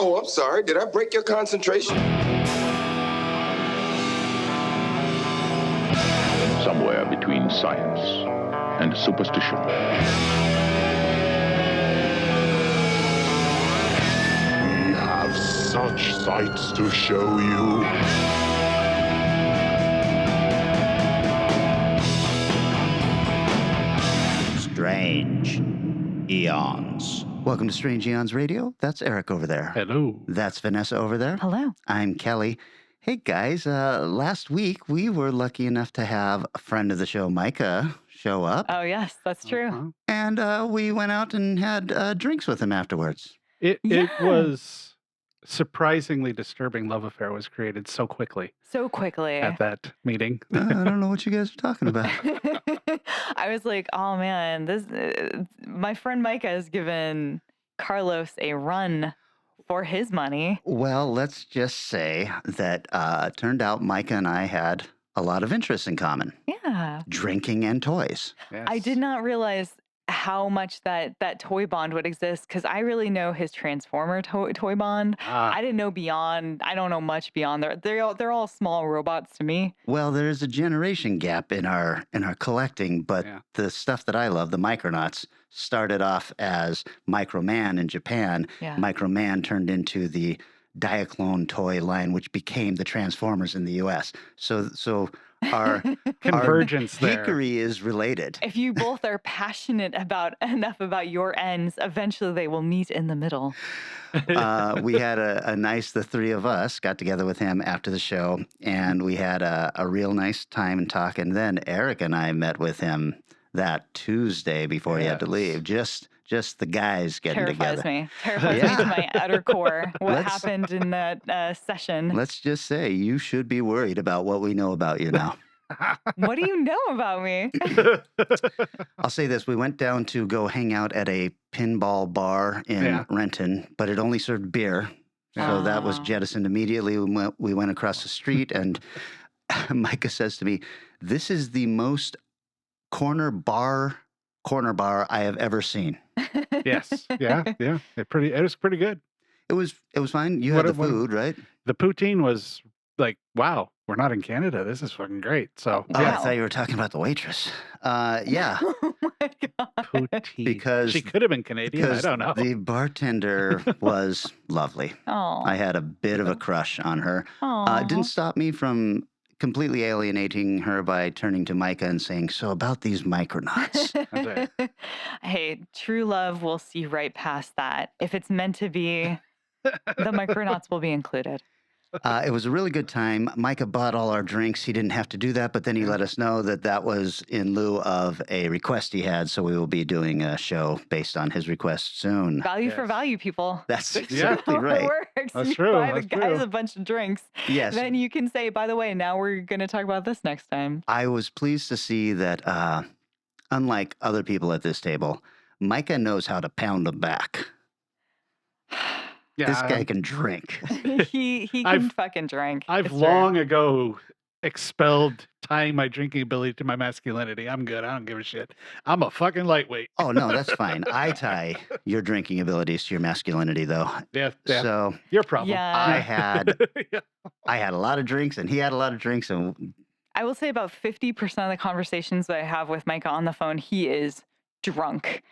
Oh, I'm sorry. Did I break your concentration? Somewhere between science and superstition. We have such sights to show you. Strange Eons. Welcome to Strange Eons Radio. That's Eric over there. Hello. That's Vanessa over there. Hello. I'm Kelly. Hey guys, last week we were lucky enough to have a friend of the show, Micah, show up. Oh, yes, that's true. And we went out and had drinks with him afterwards. It Yeah. was surprisingly disturbing. Love affair was created so quickly So quickly. at that meeting. I don't know what you guys are talking about. I was like, oh man, this my friend Micah has given Carlos a run for his money. Well, let's just say that it turned out Micah and I had a lot of interests in common. Yeah. Drinking and toys. Yes. I did not realize how much that toy bond would exist because I really know his Transformer toy bond. Ah, I didn't know beyond. I don't know much beyond. They're all small robots to me. Well, there's a generation gap in our collecting, but Yeah. the stuff that I love, the Micronauts, started off as Microman in Japan. Yeah. Microman turned into the Diaclone toy line, which became the Transformers in the U.S. So our convergence there. hickory is related. If you both are passionate enough about your ends, eventually they will meet in the middle. We had a nice, the three of us got together with him after the show, and we had a real nice time and talk. And then Eric and I met with him that Tuesday before he had to Yes. leave. Just the guys getting Terrifies together. me. Terrifies Yeah. me to my utter core. What Let's- happened in that session? Let's just say you should be worried about what we know about you now. What do you know about me? I'll say this. We went down to go hang out at a pinball bar in Yeah. Renton, but it only served beer. So that was Ah. jettisoned immediately. We went across the street, and Micah says to me, "This is the most corner bar I have ever seen." Yes. Yeah. Yeah. It was pretty good. It was fine. You had the What- food, right? The poutine was like, wow, we're not in Canada. This is fucking great. So Oh, I yeah, thought you were talking about the waitress. Yeah, Oh my god. poutine. Because- she could have been Canadian. I because don't know. the bartender was lovely. Oh. I had a bit of a crush on her. It didn't stop me from completely alienating her by turning to Micah and saying, "So about these Micronauts." That's Hey, true love will see right past that. If it's meant to be, the Micronauts will be included. It was a really good time. Micah bought all our drinks. He didn't have to do that, but then he let us know that was in lieu of a request he had. So we will be doing a show based on his request soon. Value for Yes. value, people. That's Yeah. exactly How it right. works. That's You true, buy the that's guys true. a bunch of drinks. Yes. Then you can say, by the way, now we're going to talk about this next time. I was pleased to see that, unlike other people at this table, Micah knows how to pound them back. yeah. This guy can drink. he can I've- fucking drink. I've It's true. long ago expelled tying my drinking ability to my masculinity. I'm good. I don't give a shit. I'm a fucking lightweight. Oh, no, that's fine. I tie your drinking abilities to your masculinity, though. Yeah. Yeah. So Your problem. Yeah. I had Yeah. I had a lot of drinks, and he had a lot of drinks, and I will say about 50% of the conversations that I have with Micah on the phone, he is drunk.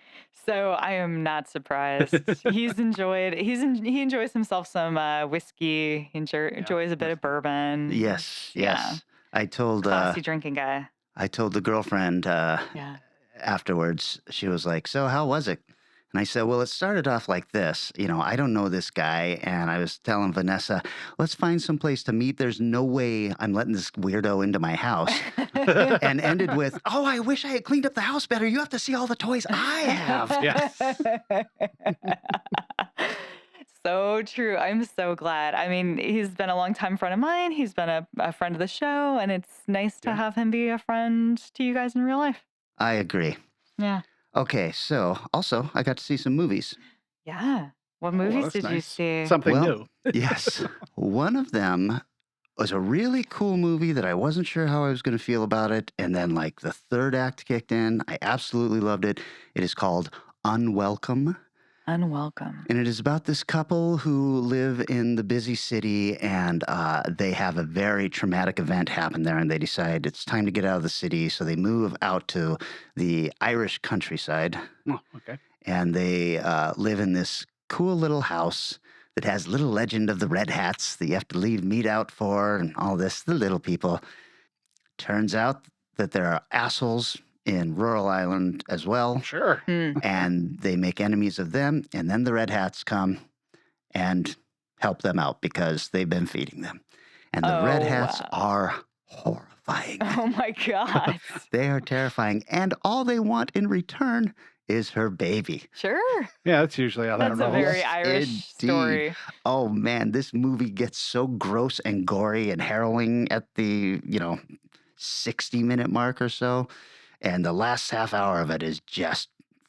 So I am not surprised. He enjoys himself some whiskey. He enjoys a bit of bourbon. yes, Yeah. yes. I told Classy drinking guy. the girlfriend Yeah. afterwards. She was like, "So how was it?" And I said, "Well, it started off like this. I don't know this guy, and I was telling Vanessa, let's find some place to meet. There's no way I'm letting this weirdo into my house." And ended with, "Oh, I wish I had cleaned up the house better. You have to see all the toys I have." Yes. So true. I'm so glad. I mean, he's been a longtime friend of mine. He's been a friend of the show, and it's nice to Yeah. have him be a friend to you guys in real life. I agree. Yeah. Okay, so also I got to see some movies. Yeah. What Well, movies that's did you nice. see? Something Well, new. Yes. One of them was a really cool movie that I wasn't sure how I was going to feel about it. And then, like, the third act kicked in. I absolutely loved it. It is called Unwelcome. Unwelcome. And it is about this couple who live in the busy city, and they have a very traumatic event happen there, and they decide it's time to get out of the city. So they move out to the Irish countryside, Oh, okay. and they live in this cool little house that has little legend of the red hats that you have to leave meat out for and all this, the little people. Turns out that there are assholes in rural Ireland as well, Sure. and they make enemies of them, and then the red hats come and help them out because they've been feeding them. And the red Oh, hats wow. are horrifying. Oh my God. They are terrifying, and all they want in return is her baby. Sure. Yeah, that's usually how that That's a rolls. very Yes, Irish indeed. story. Oh man, this movie gets so gross and gory and harrowing at the 60-minute mark or so, and the last half hour of it is just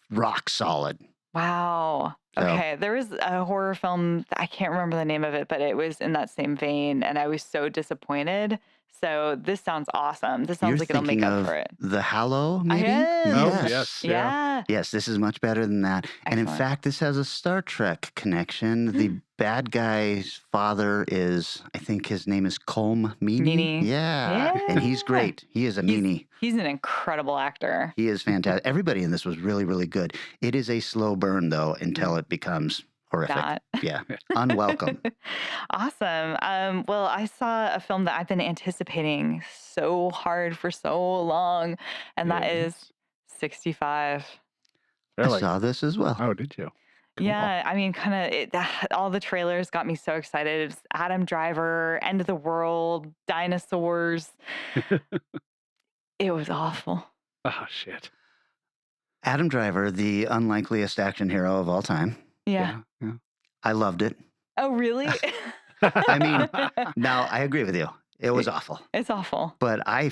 rock solid. Wow. So- Okay. There was a horror film, I can't remember the name of it, but it was in that same vein, and I was so disappointed. So this sounds awesome. This sounds You're like it'll make thinking up of for it. The Hallow, maybe? am. Oh, Yes. yes. Yeah. Yeah. Yes, this is much better than that. And in Excellent. fact, this has a Star Trek connection. The bad guy's father is, I think his name is Colm Meaney. Meaney. Yeah. And he's Yeah. great. He is a He's- meanie. He's an incredible actor. He is fantastic. Everybody in this was really, really good. It is a slow burn, though, until it becomes horrific. Not. Yeah. Unwelcome. Awesome. Well, I saw a film that I've been anticipating so hard for so long, and that is Yes. 65. I Really? saw this as well. Oh, did you? Cool. Yeah, I mean, all the trailers got me so excited. It's Adam Driver, End of the World, dinosaurs. It was awful. Oh, shit. Adam Driver, the unlikeliest action hero of all time. Yeah. Yeah. I loved it. Oh, really? I mean, now I agree with you. It was awful. It's awful. But I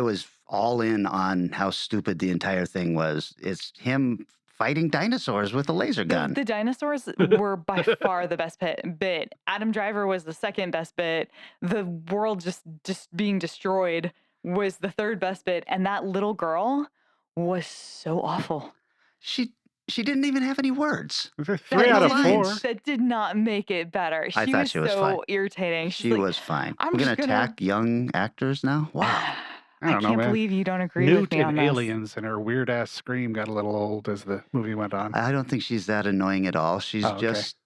was all in on how stupid the entire thing was. It's him fighting dinosaurs with a laser gun. The dinosaurs were by far the best bit. Adam Driver was the second best bit. The world just being destroyed was the third best bit. And that little girl was so awful. She didn't even have any words. 3 out of That 4. lines. That did not make it better. I thought she was so fine. irritating. She's She like, was fine. "I'm We're gonna just gonna-" attack young actors now. Wow. I don't know, can't man. believe you don't agree Newt with me on and this. Aliens and her weird ass scream got a little old as the movie went on. I don't think she's that annoying at all. She's Oh, okay. just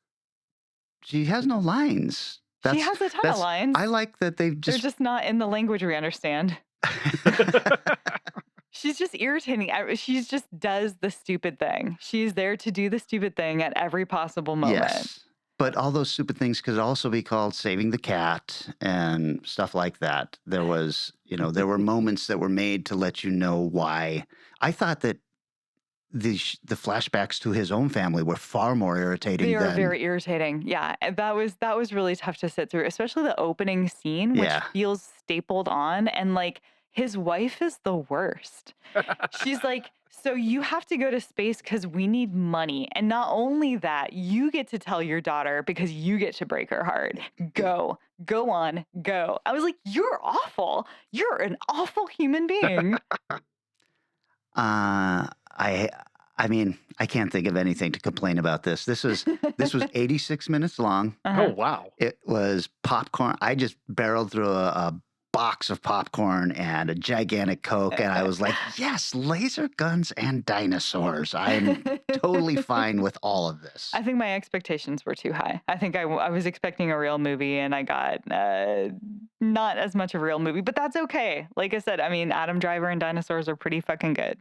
she has no lines. She has a ton of lines. I like that they've They're just just not in the language we understand. She's just irritating. She just does the stupid thing. She's there to do the stupid thing at every possible moment. Yes. But all those stupid things could also be called saving the cat and stuff like that. There was, there were moments that were made to let you know why. I thought that the flashbacks to his own family were far more irritating They are than very irritating. Yeah, and that was really tough to sit through, especially the opening scene, which Yeah. feels stapled on, and like his wife is the worst. She's like, so you have to go to space because we need money. And not only that, you get to tell your daughter because you get to break her heart. Go on, go. I was like, you're awful. You're an awful human being. I mean, I can't think of anything to complain about this. This was 86 minutes long. Uh-huh. Oh, wow. It was popcorn. I just barreled through a box of popcorn and a gigantic Coke, and I was like, yes, laser guns and dinosaurs. I'm totally fine with all of this. I think my expectations were too high. I think I was expecting a real movie, and I got not as much of a real movie, but that's okay. Like I said, I mean, Adam Driver and dinosaurs are pretty fucking good.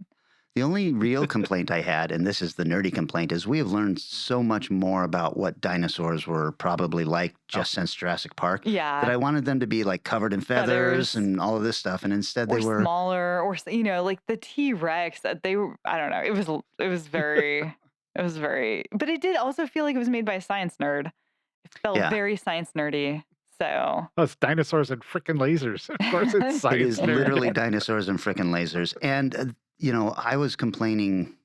The only real complaint I had, and this is the nerdy complaint, is we have learned so much more about what dinosaurs were probably like just since Jurassic Park Yeah. that I wanted them to be like covered in feathers Feathers. and all of this stuff, and instead Or they were. smaller, or like the T-Rex. They were. I don't know. It was very. It was very. But it did also feel like it was made by a science nerd. It felt Yeah. very science nerdy. So Oh, it's dinosaurs and freaking lasers. Of course, it's It science. is nerd. literally dinosaurs and frickin' lasers. And, I was complaining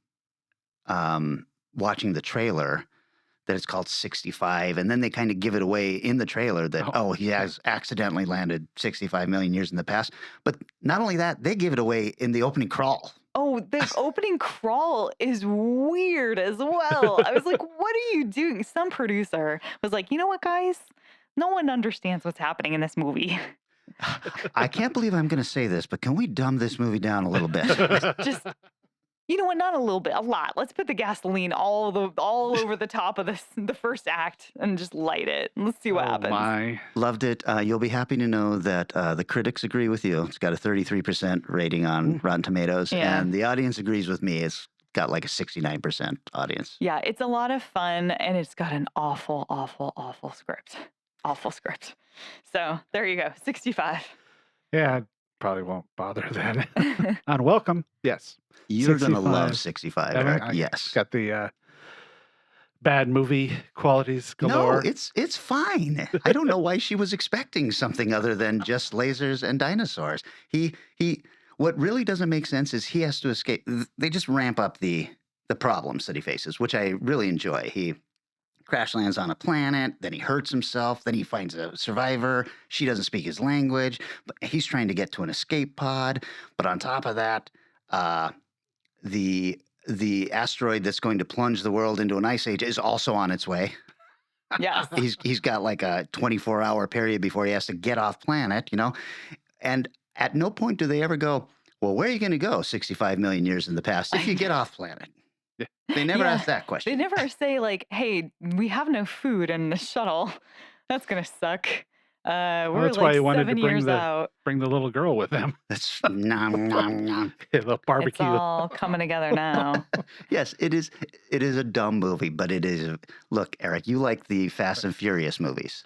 watching the trailer that it's called 65. And then they kind of give it away in the trailer that, he has accidentally landed 65 million years in the past. But not only that, they give it away in the opening crawl. Oh, the opening crawl is weird as well. I was like, what are you doing? Some producer was like, you know what, guys? No one understands what's happening in this movie. I can't believe I'm going to say this, but can we dumb this movie down a little bit? Just, you know what? Not a little bit, a lot. Let's put the gasoline all over the top of the first act and just light it. Let's see what happens. My. Loved it. You'll be happy to know that the critics agree with you. It's got a 33% rating on Rotten Tomatoes, Yeah. and the audience agrees with me. It's got like a 69% audience. Yeah, it's a lot of fun, and it's got an awful, awful, awful script. Awful script. So there you go, 65. Yeah, I probably won't bother then. Unwelcome. Yes. You're going to 65. love 65, Evan, Eric. I Yes. Got the bad movie qualities galore. No, it's fine. I don't know why she was expecting something other than just lasers and dinosaurs. What really doesn't make sense is he has to escape. They just ramp up the problems that he faces, which I really enjoy. He crash lands on a planet, then he hurts himself, then he finds a survivor. She doesn't speak his language, but he's trying to get to an escape pod. But on top of that, the asteroid that's going to plunge the world into an ice age is also on its way. Yes. He's got like a 24-hour period before he has to get off planet, and at no point do they ever go, well, where are you going to go 65 million years in the past if you get off planet? They never Yeah. ask that question. They never say like, hey, we have no food in the shuttle. That's going to suck. We're that's like why he wanted 7 to bring years out. bring the little girl with him. That's nom, nom, nom. The It's barbecue. all coming together now. Yes, it is. It is a dumb movie, but it is. Look, Eric, you like the Fast and Furious movies.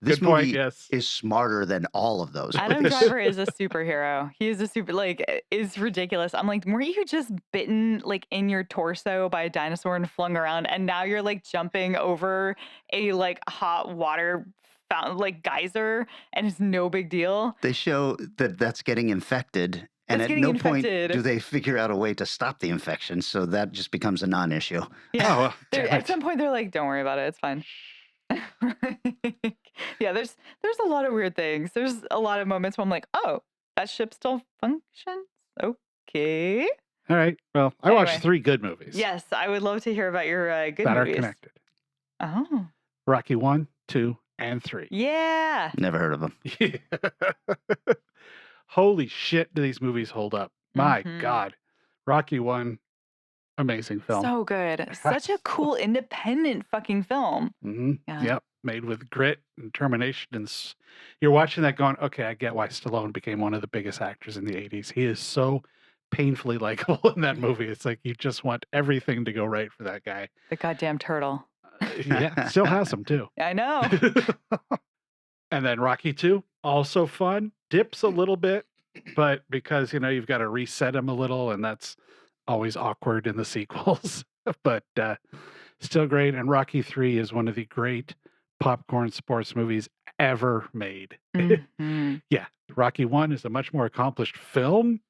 This Good point. movie Yes. is smarter than all of those. Adam movies. Driver is a superhero. He is a is ridiculous. I'm like, weren't you just bitten like in your torso by a dinosaur and flung around, and now you're like jumping over a like hot water fountain, like geyser, and it's no big deal. They show that that's getting infected, and That's at getting no point infected. do they figure out a way to stop the infection. So that just becomes a non-issue. Yeah. Oh, well, They're- damn at it. some point, they're like, "Don't worry about it. It's fine." Yeah, there's a lot of weird things. There's a lot of moments where I'm like, "Oh, that ship still functions. Okay." All right. Well, I watched Anyway. 3 good movies Yes, I would love to hear about your good that movies. are connected. Oh, Rocky 1, 2, and 3. yeah. Never heard of them. Holy shit, do these movies hold up? My Mhm. God. Rocky 1, amazing film. So good. Such a cool independent fucking film. hmm Yeah. Yep. Made with grit and determination. And you're watching that going, okay, I get why Stallone became one of the biggest actors in the 80s. He is so painfully likable in that movie. It's like you just want everything to go right for that guy. The goddamn turtle. Yeah, still has them too. I know. And then Rocky 2, also fun. Dips a little bit, but because, you've got to reset him a little, and that's always awkward in the sequels. But still great. And Rocky 3 is one of the great popcorn sports movies ever made. Mhm. Yeah, Rocky 1 is a much more accomplished film.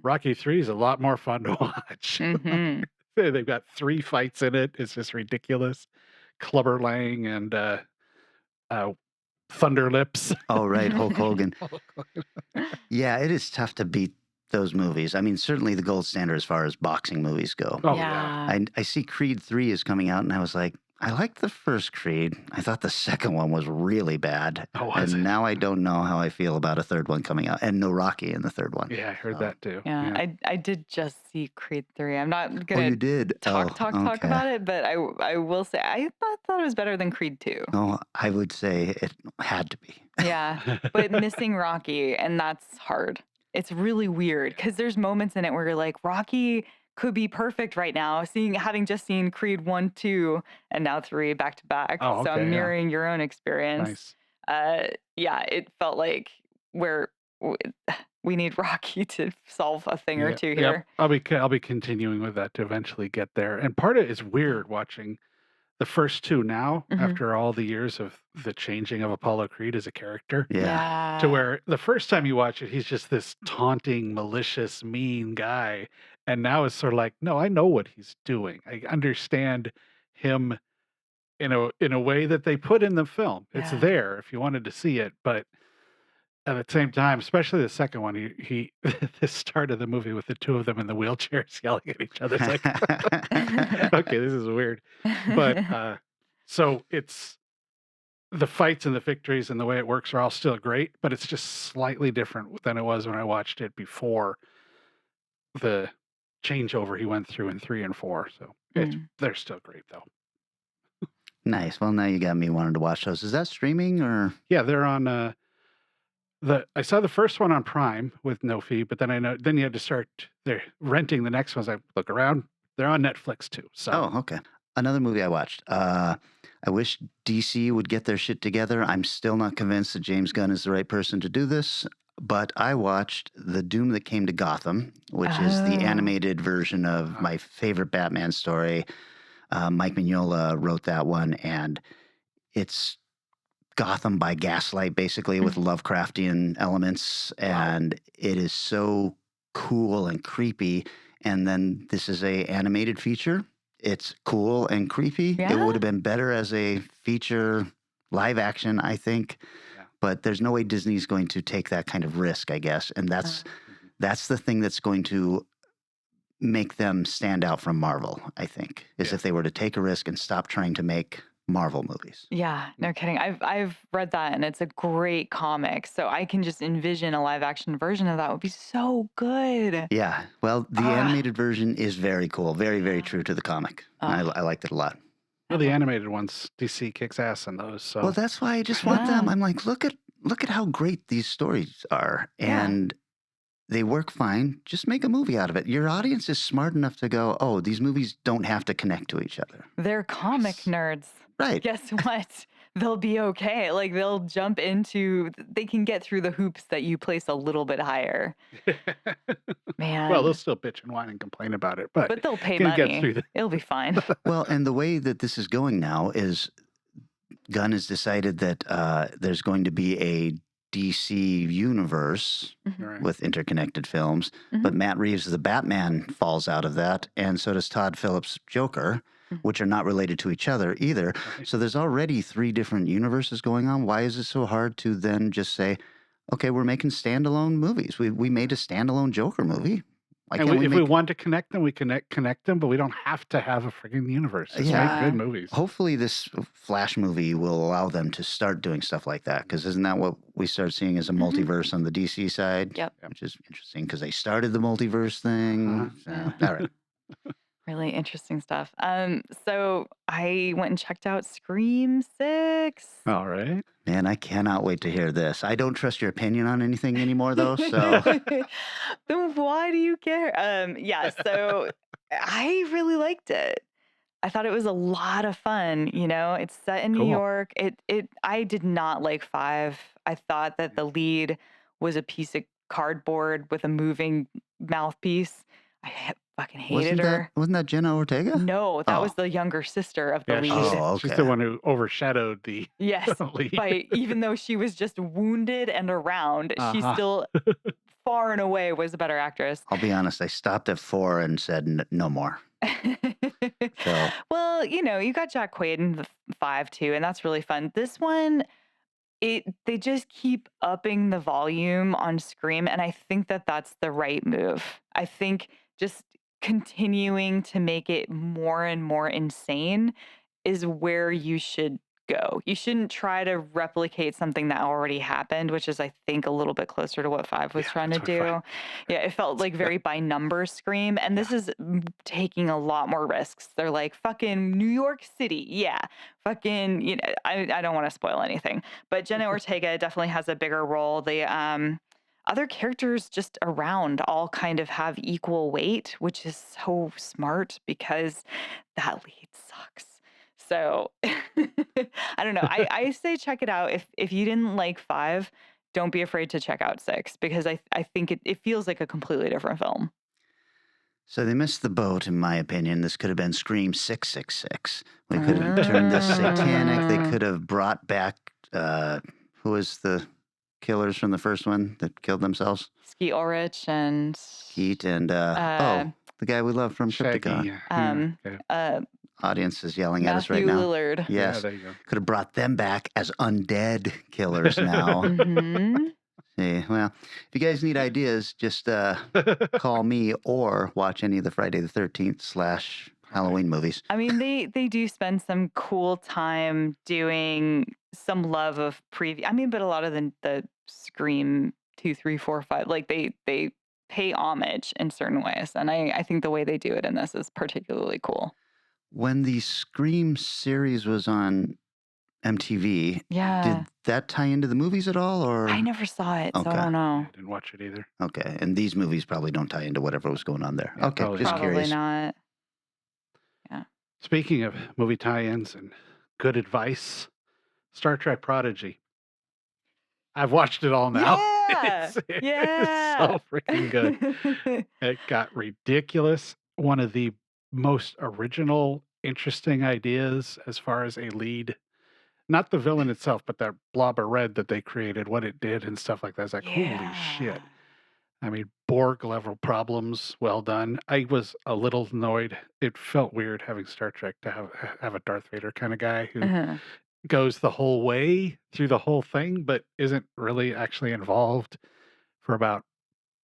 Rocky 3 is a lot more fun to watch. Mhm. They've got 3 fights in it. It's just ridiculous. Clubber Lang and Thunder Lips. Oh, right, Hulk Hogan. Yeah, it is tough to beat those movies. I mean, certainly the gold standard as far as boxing movies go. Oh, yeah. Yeah. I see Creed 3 is coming out, and I was like, I liked the first Creed. I thought the second one was really bad. Oh, was and it? now I don't know how I feel about a third one coming out. And no Rocky in the third one. Yeah, I heard So- that too. Yeah, I did just see Creed 3. I'm not Oh, gonna you did? talk okay. about it, but I will say I thought it was better than Creed 2. No, I would say it had to be. Yeah, but missing Rocky, and that's hard. It's really weird because there's moments in it where you're like, Rocky could be perfect right now. Having just seen Creed 1, 2, and now 3 back to back. Oh, So okay, I'm yeah. mirroring your own experience. Nice. Yeah, it felt like we need Rocky to solve a thing or Yeah, two yep. here. I'll be continuing with that to eventually get there. And part of it is weird watching the first 2 now, Mhm. after all the years of the changing of Apollo Creed as a character. Yeah. To where the first time you watch it, he's just this taunting, malicious, mean guy. And now it's sort of like, no, I know what he's doing. I understand him in a way that they put in the film. It's Yeah. there if you wanted to see it, but at the same time, especially the second one, he the start of the movie with the two of them in the wheelchairs yelling at each other. It's like, okay, this is weird. But so it's the fights and the victories and the way it works are all still great, but it's just slightly different than it was when I watched it before the changeover he went through in 3 and 4. So they're still great though. Nice. Well, now you got me wanting to watch those. Is that streaming or? Yeah, they're on I saw the first one on Prime with no fee, but then then you had to start they're renting the next ones. I look around, they're on Netflix too. So Oh, okay. Another movie I watched. I wish DC would get their shit together. I'm still not convinced that James Gunn is the right person to do this, but I watched The Doom That Came to Gotham, which is the animated version of my favorite Batman story. Mike Mignola wrote that one, and it's Gotham by gaslight, basically, with Lovecraftian elements, and it is so cool and creepy. And then this is a animated feature. It's cool and creepy. It would have been better as a feature live action, I think. Yeah. But there's no way Disney's going to take that kind of risk, I guess. And that's the thing that's going to make them stand out from Marvel, I think, is if they were to take a risk and stop trying to make Marvel movies. Yeah, no kidding. I've read that, and it's a great comic. So I can just envision a live action version of that would be so good. Yeah. Well, the animated version is very cool. Very, very true to the comic. I liked it a lot. Well, the animated ones, DC kicks ass in those. So Well, that's why I just want them. I'm like, look at how great these stories are. And they work fine. Just make a movie out of it. Your audience is smart enough to go, oh, these movies don't have to connect to each other. They're comic nerds. Right. Guess what? They'll be okay. Like they'll jump into, they can get through the hoops that you place a little bit higher. Man. well, they'll still bitch and whine and complain about it, but they'll pay can get money. through It'll be fine. Well, and the way that this is going now is Gunn has decided that there's going to be a DC universe Right. with interconnected films, but Matt Reeves' The Batman falls out of that, and so does Todd Phillips' Joker, which are not related to each other either. Right. So there's already 3 different universes going on. Why is it so hard to then just say, okay, we're making standalone movies? We made a standalone Joker movie. Why And can't if we we make... want to connect them, we connect them, but we don't have to have a freaking universe. Just make good movies. Hopefully this Flash movie will allow them to start doing stuff like that, because isn't that what we start seeing as a multiverse on the DC side? Yep. Which is interesting because they started the multiverse thing. So, all right. Really interesting stuff. So I went and checked out Scream 6. All right. Man, I cannot wait to hear this. I don't trust your opinion on anything anymore, though. So Then why do you care? Yeah, so I really liked it. I thought it was a lot of fun, you know. It's set in New Cool. York. I did not like 5. I thought that the lead was a piece of cardboard with a moving mouthpiece. I fucking hated her. wasn't that Jenna Ortega? No, that Oh. was the younger sister of the Yeah, lead. she's okay. the one who overshadowed the Yes, lead. by even though she was just wounded and around, she still far and away was a better actress. I'll be honest. I stopped at 4 and said no more. So Well, you know, you got Jack Quaid in the 5 too, and that's really fun. This one, they just keep upping the volume on Scream, and I think that that's the right move. I think just continuing to make it more and more insane is where you should go. You shouldn't try to replicate something that already happened, which is, I think, a little bit closer to what 5 was Yeah, trying to that's what do. Yeah, it felt like very by numbers Scream, and this is taking a lot more risks. They're like, fucking New York City, yeah, fucking, you know, I don't want to spoil anything, but Jenna Ortega definitely has a bigger role. The other characters just around all kind of have equal weight, which is so smart because that lead sucks. So I don't know. I say check it out. If you didn't like 5, don't be afraid to check out 6 because I think it feels like a completely different film. So they missed the boat, in my opinion. This could have been Scream 666. We could have turned this satanic. They could have brought back, who was the killers from the first one that killed themselves? Skeet Ulrich and Heat and, the guy we love from Crypticon. Okay. Audience is yelling at us right Matthew now. Lillard. Yes. Yeah, there you go. Could have brought them back as undead killers now. Mhm. Hey, well, if you guys need ideas, just call me or watch any of the Friday the 13th / Halloween movies. I mean, they do spend some cool time doing some love of previous. I mean, but a lot of the Scream 2, 3, 4, 5, like they pay homage in certain ways, and I think the way they do it in this is particularly cool. When the Scream series was on MTV, Yeah, did that tie into the movies at all, I or never saw it, so I okay, don't know. I didn't watch it either. okay? And these movies probably don't tie into whatever was going on there. Yeah, Okay, probably just not. Probably curious. not. Yeah. Speaking of movie tie-ins and good advice, Star Trek Prodigy. I've watched it all now. Yeah. It's so Yeah. freaking good. It got ridiculous. One of the most original, interesting ideas as far as a lead. Not the villain itself, but that blob of red that they created, what it did and stuff like that. It's like, holy shit. I mean, Borg level problems, well done. I was a little annoyed. It felt weird having Star Trek to have a Darth Vader kind of guy who Uh-huh. goes the whole way through the whole thing, but isn't really actually involved for about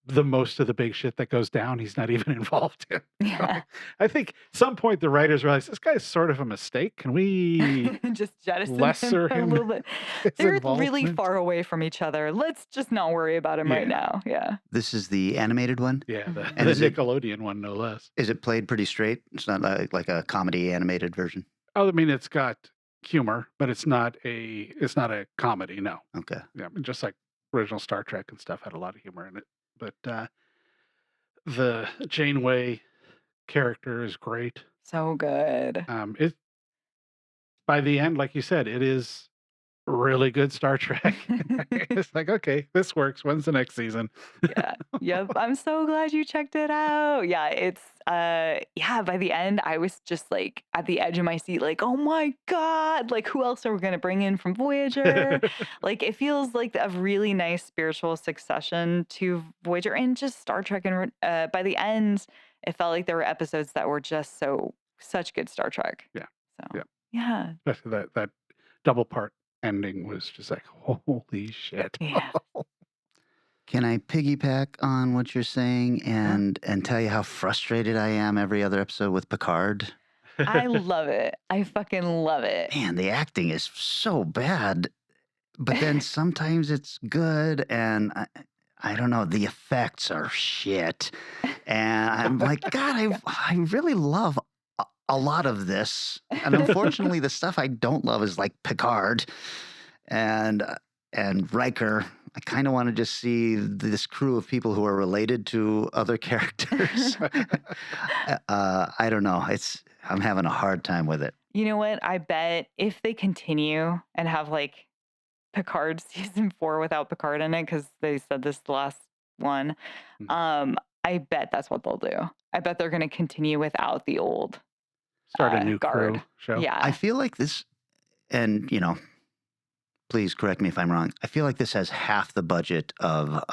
the most of the big shit that goes down. He's not even involved in. Yeah. I think some point the writers realized this guy's sort of a mistake. Can we Just jettison lesser him a him little bit. his They're really involvement? far away from each other. Let's just not worry about him right Yeah. now. Yeah. This is the animated one. Yeah, And the is it Nickelodeon one, no less. is it played pretty straight? It's not like a comedy animated version. Oh, I mean, it's got humor, but it's not a comedy. No, Okay. yeah, just like original Star Trek and stuff had a lot of humor in it. But the Janeway character is great. So good. It by the end, like you said, it is really good Star Trek. It's like, okay, this works. When's the next season? Yeah. Yep. I'm so glad you checked it out. Yeah, it's yeah, by the end I was just like at the edge of my seat, like, oh my God, like who else are we gonna bring in from Voyager? Like it feels like a really nice spiritual succession to Voyager and just Star Trek. And by the end, it felt like there were episodes that were just such good Star Trek. Yeah. So Yeah. yeah. Especially that double part ending was just like, holy shit. Yeah. Can I piggyback on what you're saying and tell you how frustrated I am every other episode with Picard? I love it. I fucking love it. Man, the acting is so bad, but then sometimes it's good, and I don't know, the effects are shit. And I'm like, God, I really love a lot of this. And unfortunately, the stuff I don't love is like Picard and Riker. I kind of want to just see this crew of people who are related to other characters. I don't know. I'm having a hard time with it. You know what? I bet if they continue and have like Picard season 4 without Picard in it, because they said this the last one, I bet that's what they'll do. I bet they're going to continue without the old Start a new guard. crew show. Yeah. I feel like this, and please correct me if I'm wrong. I feel like this has half the budget of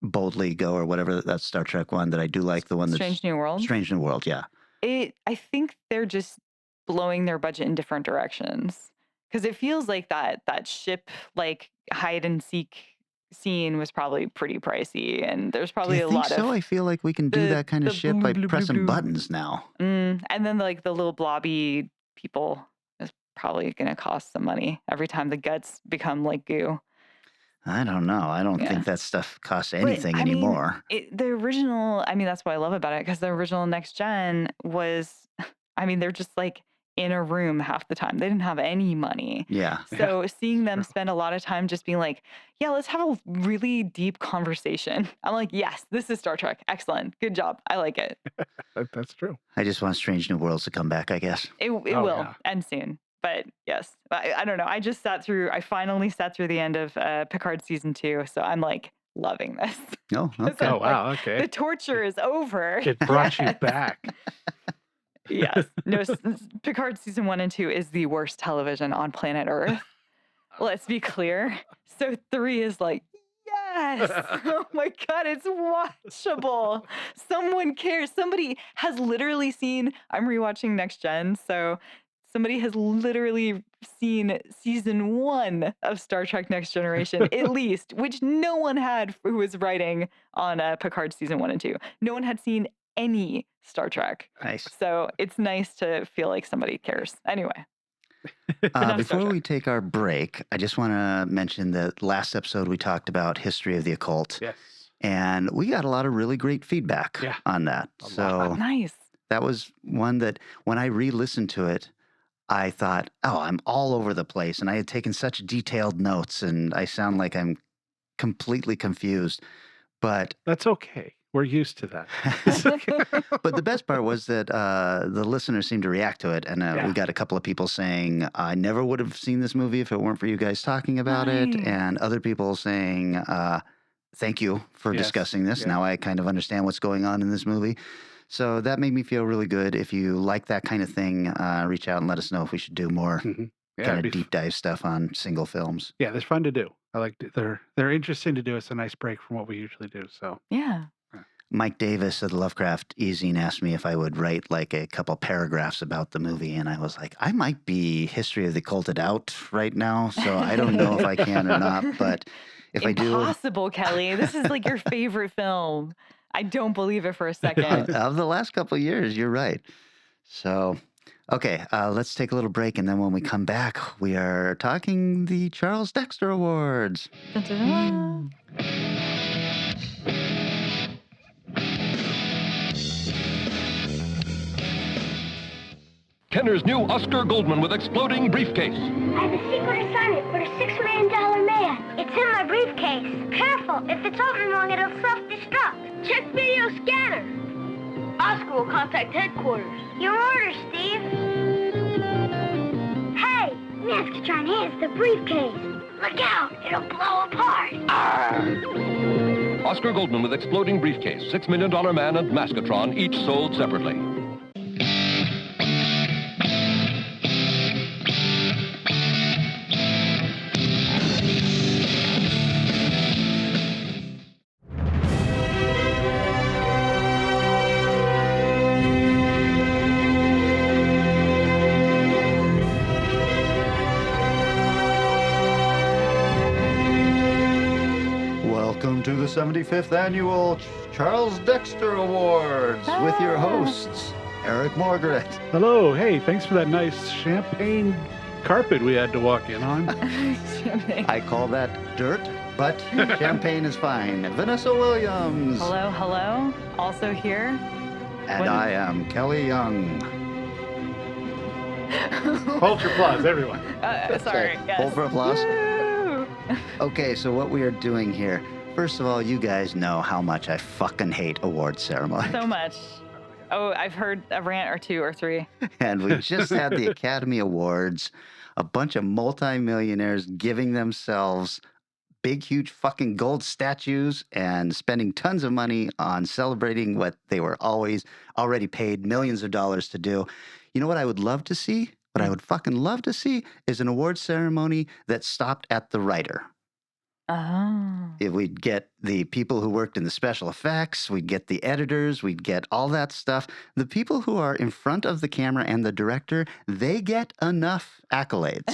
Boldly Go or whatever that Star Trek one that I do like. The one that's Strange New World. Strange New World, yeah. I think they're just blowing their budget in different directions, because it feels like that ship like hide and seek scene was probably pretty pricey, and there's probably do you a think lot so? of I feel like we can do that kind of the shit by blue, blue, pressing blue. buttons now. and then like the little blobby people is probably going to cost some money every time the guts become like goo. I don't know. I don't Yeah. think that stuff costs But, anything I mean, anymore. the original, I mean, that's what I love about it, because the original Next Gen was, I mean, they're just like in a room half the time. They didn't have any money. Yeah. So seeing them true. spend a lot of time just being like, yeah, let's have a really deep conversation. I'm like, yes, this is Star Trek. Excellent. Good job. I like it. That's true. I just want Strange New Worlds to come back, I guess. It Oh, will yeah. end soon. But yes, I don't know. I finally sat through the end of Picard season 2. So I'm like loving this. Oh, It's okay. Oh, like, wow. The Okay. torture is over. It brought you Yes. back. Yes. No, Picard season 1 and 2 is the worst television on planet Earth. Let's be clear. So 3 is like, yes. Oh my God, it's watchable. Someone cares. Somebody has literally seen, I'm rewatching Next Gen. So somebody has literally seen season 1 of Star Trek Next Generation, at least, which no one had who was writing on Picard season 1 and 2. No one had seen any Star Trek. Nice. So it's nice to feel like somebody cares. Anyway. Enough Star Before Trek. we take our break, I just want to mention that last episode we talked about history of the occult. Yes. And we got a lot of really great feedback Yeah. on that. A lot. So Nice. that was one that when I re-listened to it, I thought, oh, I'm all over the place. And I had taken such detailed notes and I sound like I'm completely confused. But That's okay. We're used to that. but the best part was that the listeners seemed to react to it. And Yeah. we got a couple of people saying, I never would have seen this movie if it weren't for you guys talking about it. Nice. And other people saying, thank you for Yes, discussing this. yes. Now I kind of understand what's going on in this movie. So that made me feel really good. If you like that kind of thing, reach out and let us know if we should do more Mhm. Yeah, kind it'd of be deep dive stuff on single films. yeah, they're fun to do. I like they're interesting to do. It's a nice break from what we usually do. So Yeah. Mike Davis of the Lovecraft e-zine asked me if I would write like a couple paragraphs about the movie. And I was like, I might be History of the Culted out right now. So I don't know if I can or not. But if I do, Impossible, Kelly. This is like your favorite film. I don't believe it for a second. of the last couple of years, you're right. So, okay, let's take a little break. And then when we come back, we are talking the Charles Dexter Awards. Dun-dun-dun. Kenner's new Oscar Goldman with exploding briefcase. I have a secret assignment for the $6 million man. It's in my briefcase. Careful, if it's open wrong, it'll self-destruct. Check video scanner. Oscar will contact headquarters. Your orders, Steve. Hey, Maskatron has the briefcase. Look out, it'll blow apart. Oscar Goldman with exploding briefcase, $6 million man and Maskatron, each sold separately. Welcome to the 75th annual Charles Dexter Awards with your hosts, Eric Margaret. hello, hey, thanks for that nice champagne carpet we had to walk in on. I call that dirt, but champagne is fine. Vanessa Williams. Hello, hello. Also here. And When- I am Kelly Young. Hold your applause, everyone. Sorry. Okay, Yes. hold for applause. Woo! Okay, so what we are doing here, first of all, you guys know how much I fucking hate award ceremonies. So much. Oh, I've heard a rant or two or three. And we just had the Academy Awards, a bunch of multimillionaires giving themselves big, huge fucking gold statues and spending tons of money on celebrating what they were already paid millions of dollars to do. You know what I would love to see? What I would fucking love to see is an award ceremony that stopped at the writer. Oh. If we'd get the people who worked in the special effects, we'd get the editors, we'd get all that stuff. The people who are in front of the camera and the director, they get enough accolades.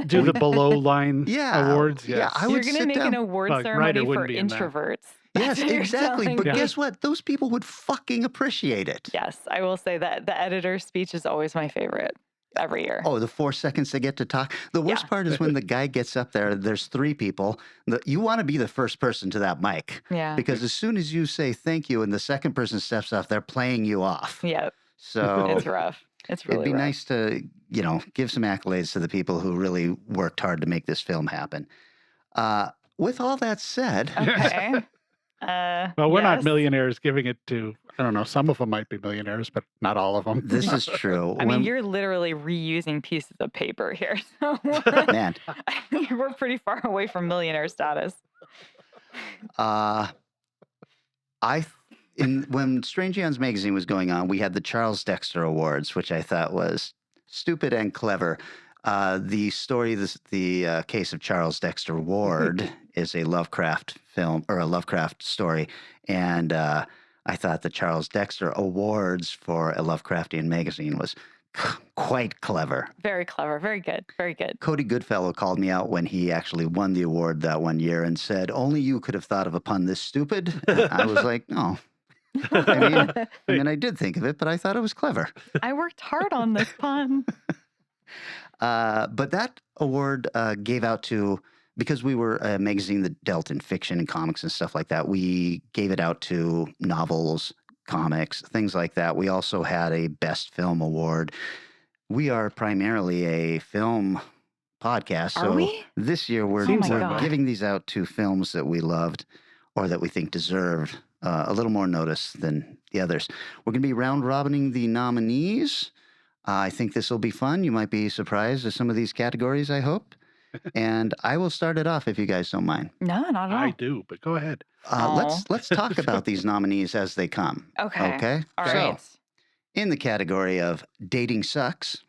Do the below line Yeah, awards. yeah, Yes. I would You're going to sit make down. an award Well, ceremony writer for wouldn't be in that. introverts. Yes, That's what you're exactly. telling But me. guess what? Those people would fucking appreciate it. Yes, I will say that the editor's speech is always my favorite every year. Oh, the 4 seconds they get to talk. The worst Yeah. part is when the guy gets up there, there's 3 people. You want to be the first person to that mic. Yeah. Because as soon as you say thank you and the second person steps off, they're playing you off. Yep. So It's rough. It's really it'd be rough. nice to, give some accolades to the people who really worked hard to make this film happen. With all that said, Okay. Well, we're not yes. millionaires giving it to, I don't know, some of them might be millionaires, but not all of them. this is true. I mean, When- you're literally reusing pieces of paper here. So man, we're pretty far away from millionaire status. when Strange Hands magazine was going on, we had the Charles Dexter Awards, which I thought was stupid and clever. The story, the case of Charles Dexter Ward, is a Lovecraft film or a Lovecraft story, and I thought the Charles Dexter Awards for a Lovecraftian magazine was quite clever. Very clever. Very good. Very good. Cody Goodfellow called me out when he actually won the award that one year and said, "Only you could have thought of a pun this stupid." I was like, "No." I mean, I did think of it, but I thought it was clever. I worked hard on this pun. But that award gave out to, because we were a magazine that dealt in fiction and comics and stuff like that, we gave it out to novels, comics, things like that. We also had a Best Film Award. We are primarily a film podcast. Are So we? this year we're, Oh my we're God. giving these out to films that we loved or that we think deserved a little more notice than the others. We're going to be round robining the nominees. I think this will be fun. You might be surprised at some of these categories, I hope. And I will start it off if you guys don't mind. No, not at all. I do, but go ahead. Let's talk about these nominees as they come. Okay. Okay. All So, right. in the category of Dating Sucks,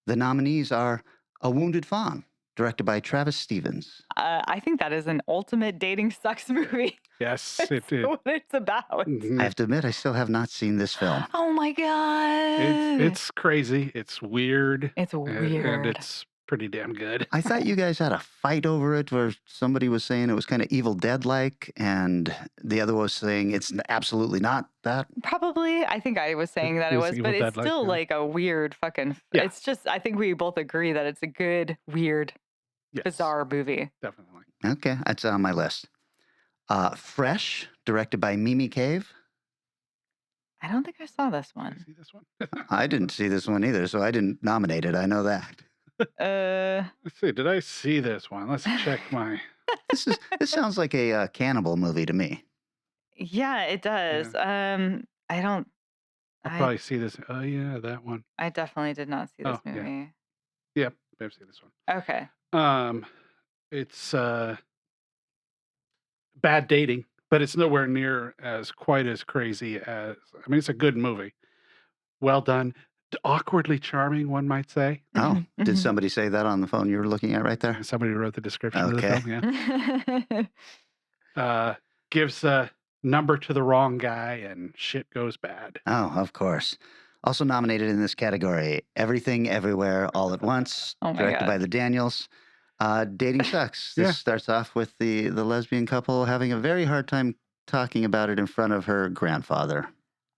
the nominees are A Wounded Fawn, directed by Travis Stevens. I think that is an ultimate dating sucks movie. Yes, That's it did. what it's about. I have to admit, I still have not seen this film. Oh my God. It's crazy. It's weird. It's and weird. it's pretty damn good. I thought you guys had a fight over it where somebody was saying it was kind of Evil Dead-like, and the other was saying it's absolutely not that. Probably. I think I was saying that it It's was, Evil but it's Dead-like, still yeah. like a weird fucking. Yeah. It's just, I think we both agree that it's a good, weird, Yes, bizarre movie. definitely. Okay, that's on my list. Fresh, directed by Mimi Cave. I don't think I saw this Did I one. see this one? I didn't see this one either, so I didn't nominate it. I know that. Let's see. Did I see this one? Let's check my. This sounds like a cannibal movie to me. Yeah, it does. I don't. I'll I probably see this. Oh yeah, that one. I definitely did not see this Oh, yeah. movie. Yep, I've seen this one. Okay. It's bad dating, but it's nowhere near as quite as crazy as. I mean, it's a good movie. Well done. Awkwardly charming, one might say. Oh, Mhm, did mhm. somebody say that on the phone you were looking at right there? Somebody wrote the description of the Okay. film. Yeah. Gives a number to the wrong guy, and shit goes bad. Oh, of course. Also nominated in this category, Everything Everywhere All at Once, Oh my directed God. by the Daniels. Dating Sucks. This Yeah. starts off with the lesbian couple having a very hard time talking about it in front of her grandfather.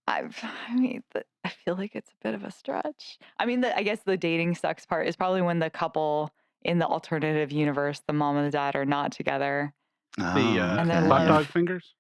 I mean, I feel like it's a bit of a stretch. I mean, I guess the dating sucks part is probably when the couple in the alternative universe, the mom and the dad, are not together. The And okay. then hot love. dog fingers.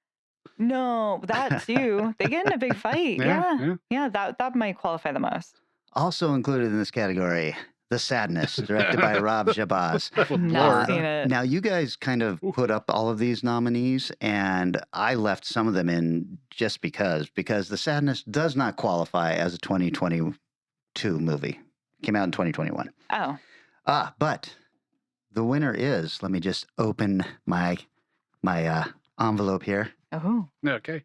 No, that too. They get in a big fight. Yeah. Yeah. That might qualify the most. Also included in this category, The Sadness, directed by Rob Jabaz. Oh, Not Lord. seen it. Now, you guys kind of put up all of these nominees, and I left some of them in just because The Sadness does not qualify as a 2022 movie. Came out in 2021. Oh, But the winner is, let me just open my envelope here. oh, Okay.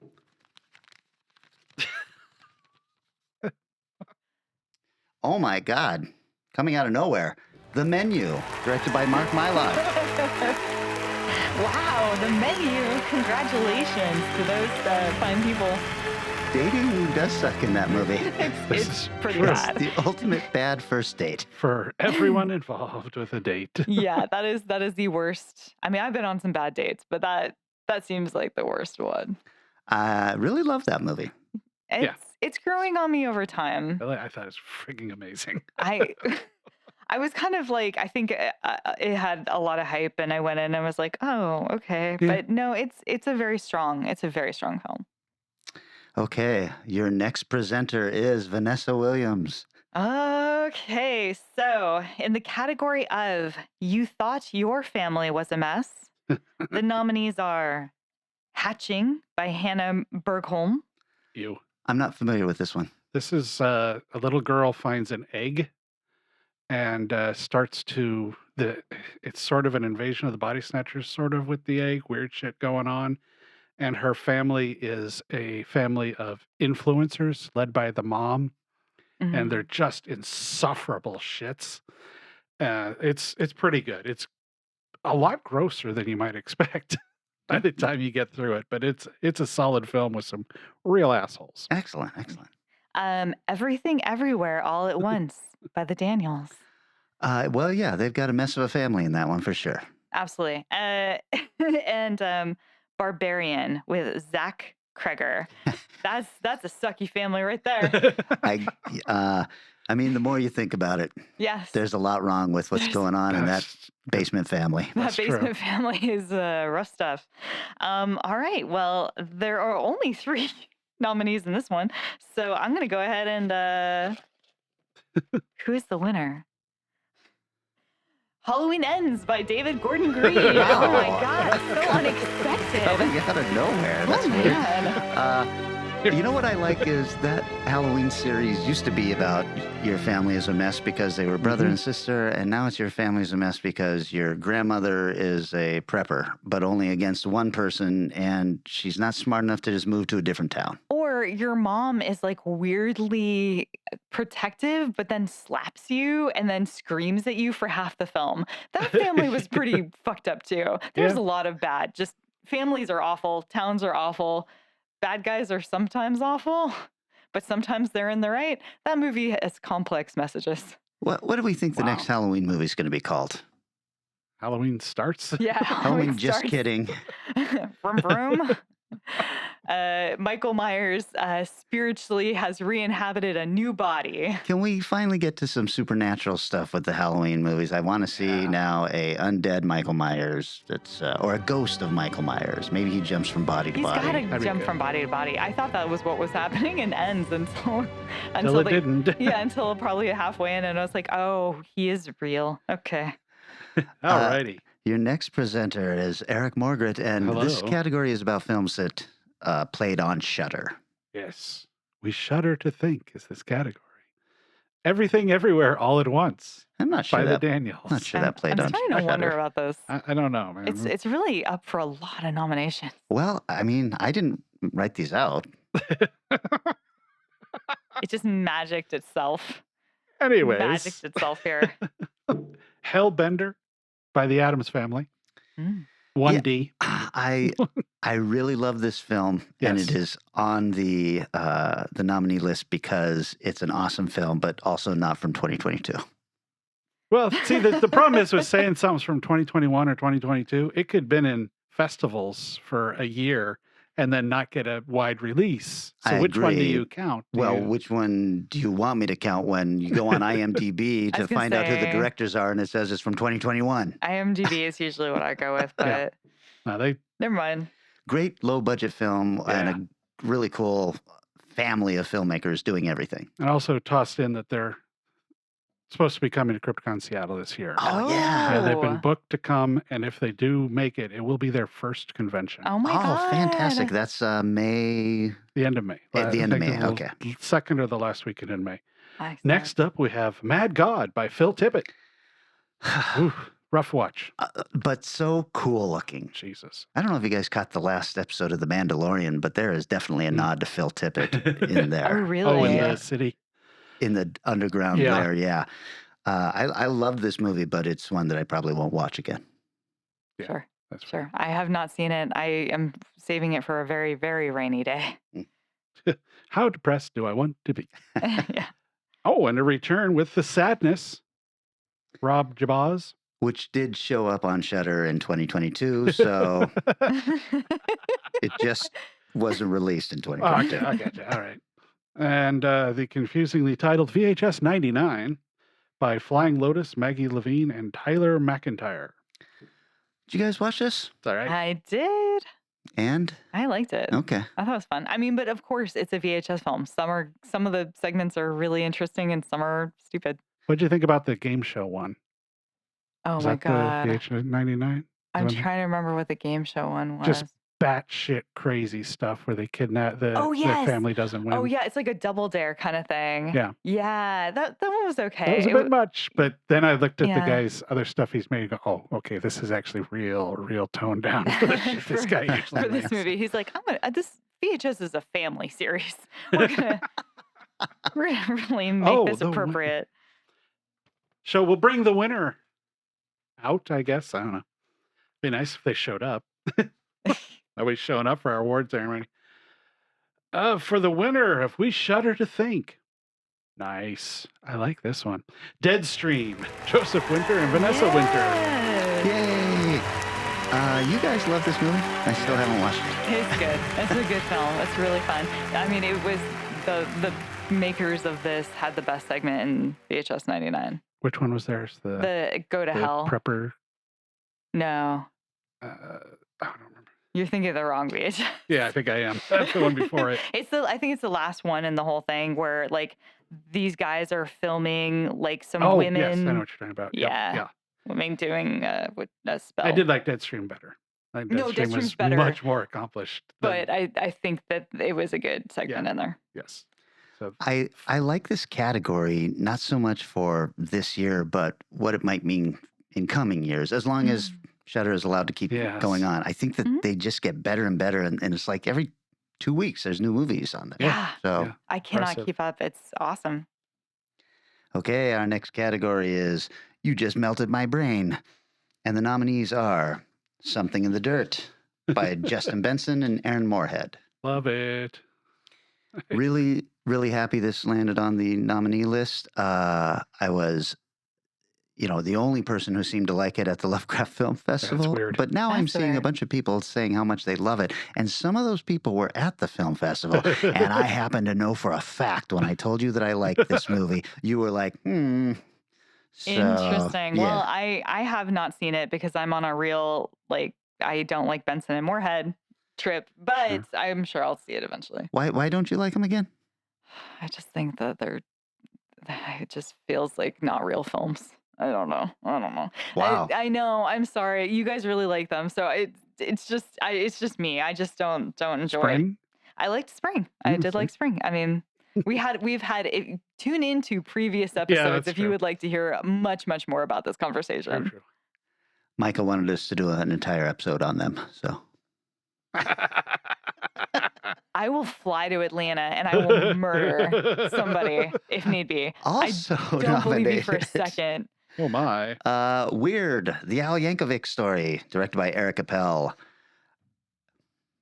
Oh my God. Coming out of nowhere. The Menu, directed by Mark Mylod. wow! The Menu. Congratulations to those fine people. Dating does suck in that movie. This It's is pretty true. It's bad. the ultimate bad first date. For everyone involved with a date. Yeah, that is the worst. I mean, I've been on some bad dates, but that seems like the worst one. I really love that movie. It's growing on me over time. Really, I thought it was freaking amazing. I was kind of like, I think it had a lot of hype, and I went in and was like, oh, okay. Yeah. But no, it's a very strong film. Okay, your next presenter is Vanessa Williams. Okay, so in the category of You Thought Your Family Was a Mess, the nominees are Hatching by Hannah Bergholm. You. I'm not familiar with this one. This is a little girl finds an egg and starts to it's sort of an invasion of the body snatchers, sort of with the egg, weird shit going on. And her family is a family of influencers led by the mom, Mhm. and they're just insufferable shits. It's pretty good. It's a lot grosser than you might expect by the time you get through it, but it's a solid film with some real assholes. Excellent, excellent. Everything Everywhere All at Once by the Daniels. Well, yeah, they've got a mess of a family in that one for sure. Absolutely. And Barbarian with Zach Kreger. That's a sucky family right there. I mean, the more you think about it, Yes. there's a lot wrong with what's going on in that basement family. That That's true. basement family is rough stuff. All right. Well, there are only 3 nominees in this one. So I'm going to go ahead and who is the winner? Halloween Ends by David Gordon Green. Oh my God. So unexpected. Coming out of nowhere. That's Oh, weird. man. You know what I like is that Halloween series used to be about your family is a mess because they were brother and sister, and now it's your family is a mess because your grandmother is a prepper, but only against one person, and she's not smart enough to just move to a different town. Or your mom is like weirdly protective, but then slaps you and then screams at you for half the film. That family was pretty fucked up too. There's Yeah. a lot of bad. Just families are awful. Towns are awful. Bad guys are sometimes awful, but sometimes they're in the right. That movie has complex messages. What do we think the Wow. next Halloween movie is going to be called? Halloween Just starts. kidding. Vroom vroom. Michael Myers spiritually has re-inhabited a new body. Can we finally get to some supernatural stuff with the Halloween movies? I want to see now a undead Michael Myers that's or a ghost of Michael Myers. Maybe he jumps from body to He's body. got to That'd be jump good. from body to body. I thought that was what was happening in Ends until Until it they didn't. yeah, until probably halfway in, and I was like, oh, he is real. Okay. Alrighty. Your next presenter is Eric Morgret, and this Hello. category is about films that played on Shudder. Yes. We shudder to think is this category. Everything Everywhere All at Once I'm not sure by the that. Daniels. Not sure that played I'm on starting to wonder Shudder. about those. I don't know, man. It's really up for a lot of nominations. Well, I mean, I didn't write these out. It just magicked itself. Anyways, Magicked itself here. Hellbender by the Addams Family. Mm. 1D. I really love this film, and Yes. it is on the nominee list because it's an awesome film, but also not from 2022. Well, see, the problem is with saying something's from 2021 or 2022, it could have been in festivals for a year and then not get a wide release. So I which one do agree. you count? Do Well, you- which one do you want me to count when you go on IMDb I to was gonna find out who the say- directors are and it says it's from 2021? IMDb is usually what I go with, but Yeah. No, they never mind. Great low budget film and a really cool family of filmmakers doing everything. and also tossed in that they're supposed to be coming to Crypticon Seattle this year. Oh, yeah. They've been Oh. booked to come, and if they do make it, it will be their first convention. Oh my God. Fantastic. That's May. The end of May. At the I end of think May, the okay. Second or the last weekend in May. Excellent. Next up, we have Mad God by Phil Tippett. Ooh, rough watch. But so cool looking. Jesus. I don't know if you guys caught the last episode of The Mandalorian, but there is definitely a nod to Phil Tippett in Oh, there. really? Oh, in Yeah. the city. In the underground Yeah. lair, yeah. I love this movie, but it's one that I probably won't watch again. Yeah, Sure. That's right. Sure. I have not seen it. I am saving it for a very, very rainy day. How depressed do I want to be? Yeah. Oh, and a return with the sadness. Rob Jabaz. Which did show up on Shudder in 2022, so it just wasn't released in Oh, 2022. I got you. All right. And the confusingly titled VHS 99 by Flying Lotus, Maggie Levine, and Tyler McIntyre. Did you guys watch this? It's all right. I did. And I liked it. okay, I thought it was fun. I mean, but of course, it's a VHS film. Some of the segments are really interesting and some are stupid. What'd you think about the game show one? Oh Is my that God. the VHS 99? I'm one? trying to remember what the game show one was. Just batshit crazy stuff where they kidnap the yes. family doesn't win. Oh yeah, it's like a double dare kind of thing. Yeah. Yeah, that one was okay. That was a It bit w- much, but then I looked at Yeah. the guy's other stuff he's made and go, oh, okay, this is actually real toned down for the shit this guy usually for this makes. movie. He's like, this VHS is a family series. We're gonna really make Oh, this the win- appropriate. So we'll bring the winner out, I guess. I don't know. Be nice if they showed up. Nobody's showing up for our award ceremony. For the winner of We Shudder to Think. Nice. I like this one. Deadstream. Joseph Winter and Vanessa Winter. Yay! You guys love this movie? I still haven't watched it. It's good. It's a good film. It's really fun. I mean, it was the makers of this had the best segment in VHS 99. Which one was theirs? The Go to the Hell. Prepper. No. I don't remember. You're thinking of the wrong VHS. Yeah, I think I am. That's the one before it. I think it's the last one in the whole thing where like these guys are filming like some Oh, women. yes, I know what you're talking about. Yep, Yeah. yeah. Women doing a spell. I did like Deadstream better. I think No, Deadstream was Deadstream's better. much more accomplished. But I think that it was a good segment in there. Yes. So I like this category, not so much for this year, but what it might mean in coming years, as long as Shudder is allowed to keep Yes. going on. I think that they just get better and better, and it's like every 2 weeks there's new movies on there. Yeah. So, Yeah. I cannot Impressive. keep up. It's awesome. okay, our next category is You Just Melted My Brain. And the nominees are Something in the Dirt by Justin Benson and Aaron Moorhead. love it. Really, really happy this landed on the nominee list. I was, the only person who seemed to like it at the Lovecraft Film Festival. weird. But now I'm That's seeing a weird. bunch of people saying how much they love it. And some of those people were at the film festival. And I happen to know for a fact when I told you that I liked this movie, you were like, So, Interesting. Well, yeah. I have not seen it because I'm on a real like I don't like Benson and Moorhead trip, but Sure. I'm sure I'll see it eventually. Why don't you like him again? I just think that it just feels like not real films. I don't know. Wow. I know. I'm sorry. You guys really like them, so it's just me. I just don't enjoy it. Spring? I liked Spring. I did like Spring. I mean, we've had tune into previous episodes that's if you true. would like to hear much more about this Very conversation. true. Michael wanted us to do an entire episode on them. So, I will fly to Atlanta and I will murder somebody if need be. also I don't believe you for a nominated. second. Oh, my. Weird, the Al Yankovic story, directed by Eric Appel.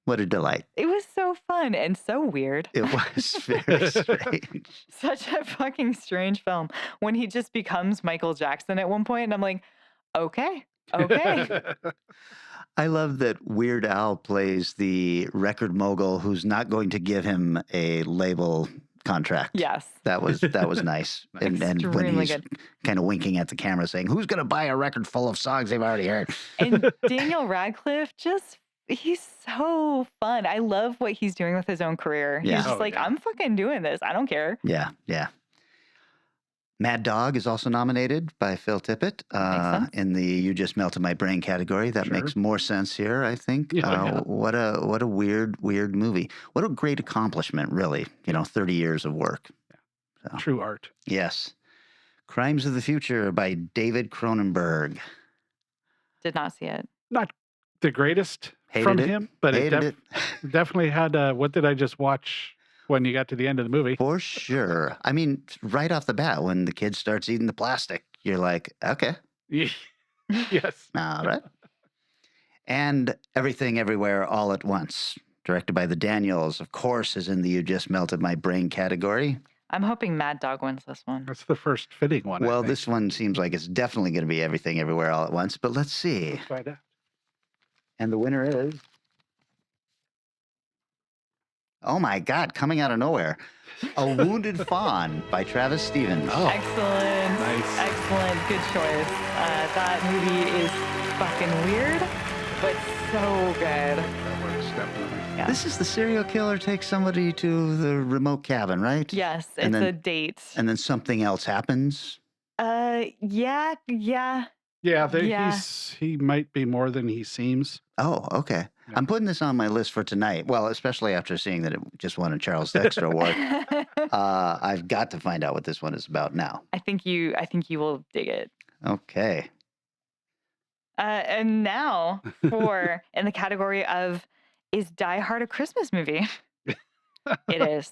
What a delight. It was so fun and so weird. It was very strange. Such a fucking strange film when he just becomes Michael Jackson at one point, and I'm like, okay. I love that Weird Al plays the record mogul who's not going to give him a label contract. Yes. That was nice. And when Extremely he's good. kind of winking at the camera saying, who's going to buy a record full of songs they've already heard? And Daniel Radcliffe he's so fun. I love what he's doing with his own career. Yeah. He's just Oh, like, yeah. I'm fucking doing this. I don't care. Yeah. Mad Dog is also nominated by Phil Tippett sense. in the You Just Melted My Brain category. That Sure. makes more sense here, I think. Yeah. What a weird movie. What a great accomplishment, really. 30 years of work. True art. Yes. Crimes of the Future by David Cronenberg. Did not see it. Not the greatest Hated from it. him, but Hated it. definitely had what did I just watch when you got to the end of the movie? For sure. I mean, right off the bat, when the kid starts eating the plastic, you're like, okay. Yes. All right. And Everything Everywhere All at Once, directed by the Daniels, of course, is in the You Just Melted My Brain category. I'm hoping Mad Dog wins this one. That's the first fitting one. I Well, think. this one seems like it's definitely going to be Everything Everywhere All at Once, but let's see. Let's find out. And the winner is... Oh my God, coming out of nowhere. A Wounded Fawn by Travis Stevens. Oh, Excellent. nice. Excellent. Good choice. That movie is fucking weird, but so good. That works definitely. Yeah. This is the serial killer takes somebody to the remote cabin, right? Yes, it's And then- a date. And then something else happens. Yeah. Yeah, Yeah. he might be more than he seems. Oh, okay. Yeah. I'm putting this on my list for tonight. Well, especially after seeing that it just won a Charles Dexter Award. I've got to find out what this one is about now. I think you will dig it. Okay. And now for in the category of is Die Hard a Christmas movie? It is.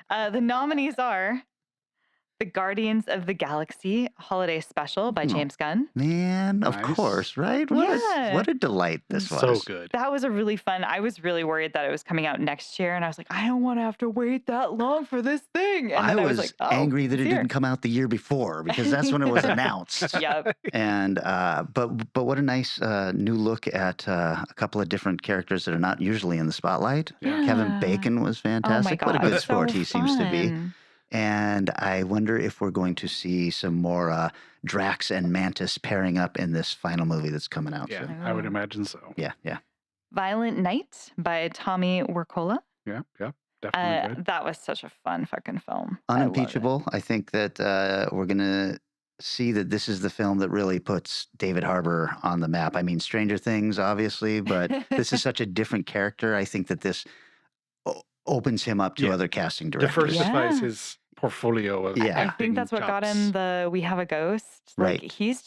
The nominees are The Guardians of the Galaxy Holiday Special by Oh, James Gunn. man, of Nice. course, right? Yeah. What a delight this was. So good. That was a really fun. I was really worried that it was coming out next year, and I was like, I don't want to have to wait that long for this thing. And I then was like, oh, angry that it it's here. didn't come out the year before because that's when it was announced. Yep. And but what a nice new look at a couple of different characters that are not usually in the spotlight. Yeah. Kevin Bacon was Oh my fantastic. god. What a good so sport he seems to be. fun. And I wonder if we're going to see some more Drax and Mantis pairing up in this final movie that's coming out Yeah, soon. I would imagine so. Yeah. Violent Night by Tommy Wirkola. Yeah, definitely good. That was such a fun fucking film. I loved it. Unimpeachable. I think that we're going to see that this is the film that really puts David Harbour on the map. I mean, Stranger Things, obviously, but this is such a different character. I think that this opens him up to Yeah. other casting directors. Diversifies Yeah. his portfolio of Yeah. I acting think that's what got chops. him the We Have a Ghost. Like Right. he's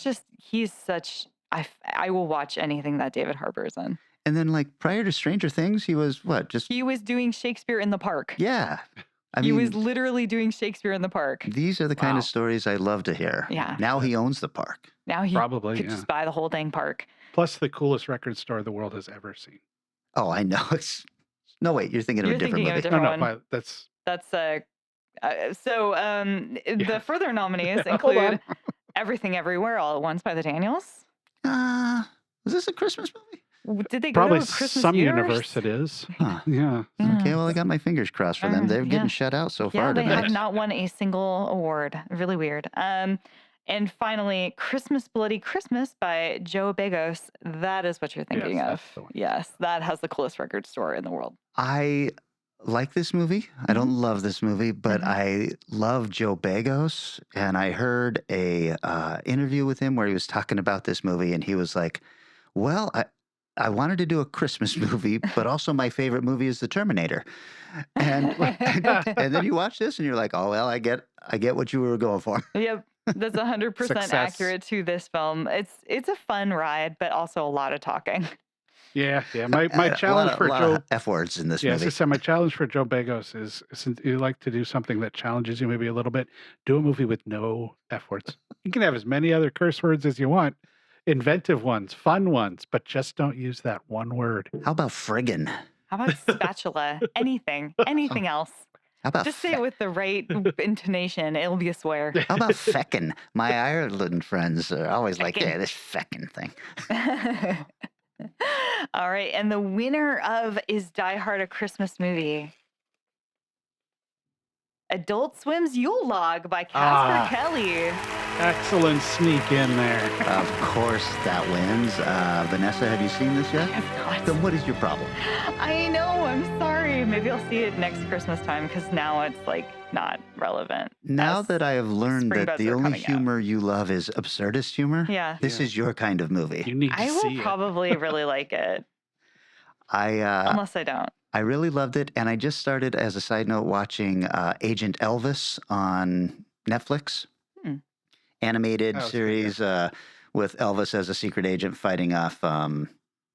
such I will watch anything that David Harbour is in. And then, like, prior to Stranger Things, he was what? Just, He was doing Shakespeare in the Park. yeah. I He mean, was literally doing Shakespeare in the Park. these are the kind Wow. of stories I love to hear. Yeah. Now he owns the park. Now he Probably, could yeah. just buy the whole dang park. Plus the coolest record store the world has ever seen. Oh, I know. It's no, wait. You're thinking of You're a different thinking of a movie. different No, one. no, that's That's the further nominees Yeah, hold include on. Everything Everywhere All at Once by the Daniels. Was this a Christmas movie? Did they go probably to a Christmas some universe? universe it is. Huh. Yeah. Okay, well, I got my fingers crossed for them. They're Yeah. getting shut out so Yeah, far they tonight. have not won a single award. Really weird. And finally, Christmas Bloody Christmas by Joe Begos. That is what you're thinking Yes, of. that's the one. Yes, that has the coolest record store in the world. I like this movie. I don't love this movie, but Mhm. I love Joe Begos. And I heard a interview with him where he was talking about this movie, and he was like, "Well, I wanted to do a Christmas movie, but also my favorite movie is The Terminator." And and then you watch this, and you're like, "Oh well, I get what you were going for." Yep, that's 100% Success. accurate to this film. It's a fun ride, but also a lot of talking. Yeah. My A challenge for lot Joe of F words in this Yeah, as I movie. said, my challenge for Joe Begos is since you like to do something that challenges you maybe a little bit, do a movie with no F words. You can have as many other curse words as you want, inventive ones, fun ones, but just don't use that one word. How about friggin'? How about spatula? Anything else. How about Just say it with the right intonation. It'll be a swear. How about feckin'? My Ireland friends are always like, Feckin'. "Yeah, this feckin' thing." All right, and the winner of Is Die Hard a Christmas Movie? Adult Swim's Yule Log by Casper Kelly. Excellent sneak in there. Of course, that wins. Vanessa, have you seen this yet? Then what is your problem? I know, I'm sorry. Maybe I'll see it next Christmas time because now it's like not relevant. Now as that I have learned spring that buds the are only coming out. humor you love is absurdist humor, Yeah. this is your kind of movie. You need to I see will it. probably really like it, I unless I don't. I really loved it, and I just started, as a side note, watching Agent Elvis on Netflix. Hmm. Animated Oh, it's good, series with Elvis as a secret agent fighting off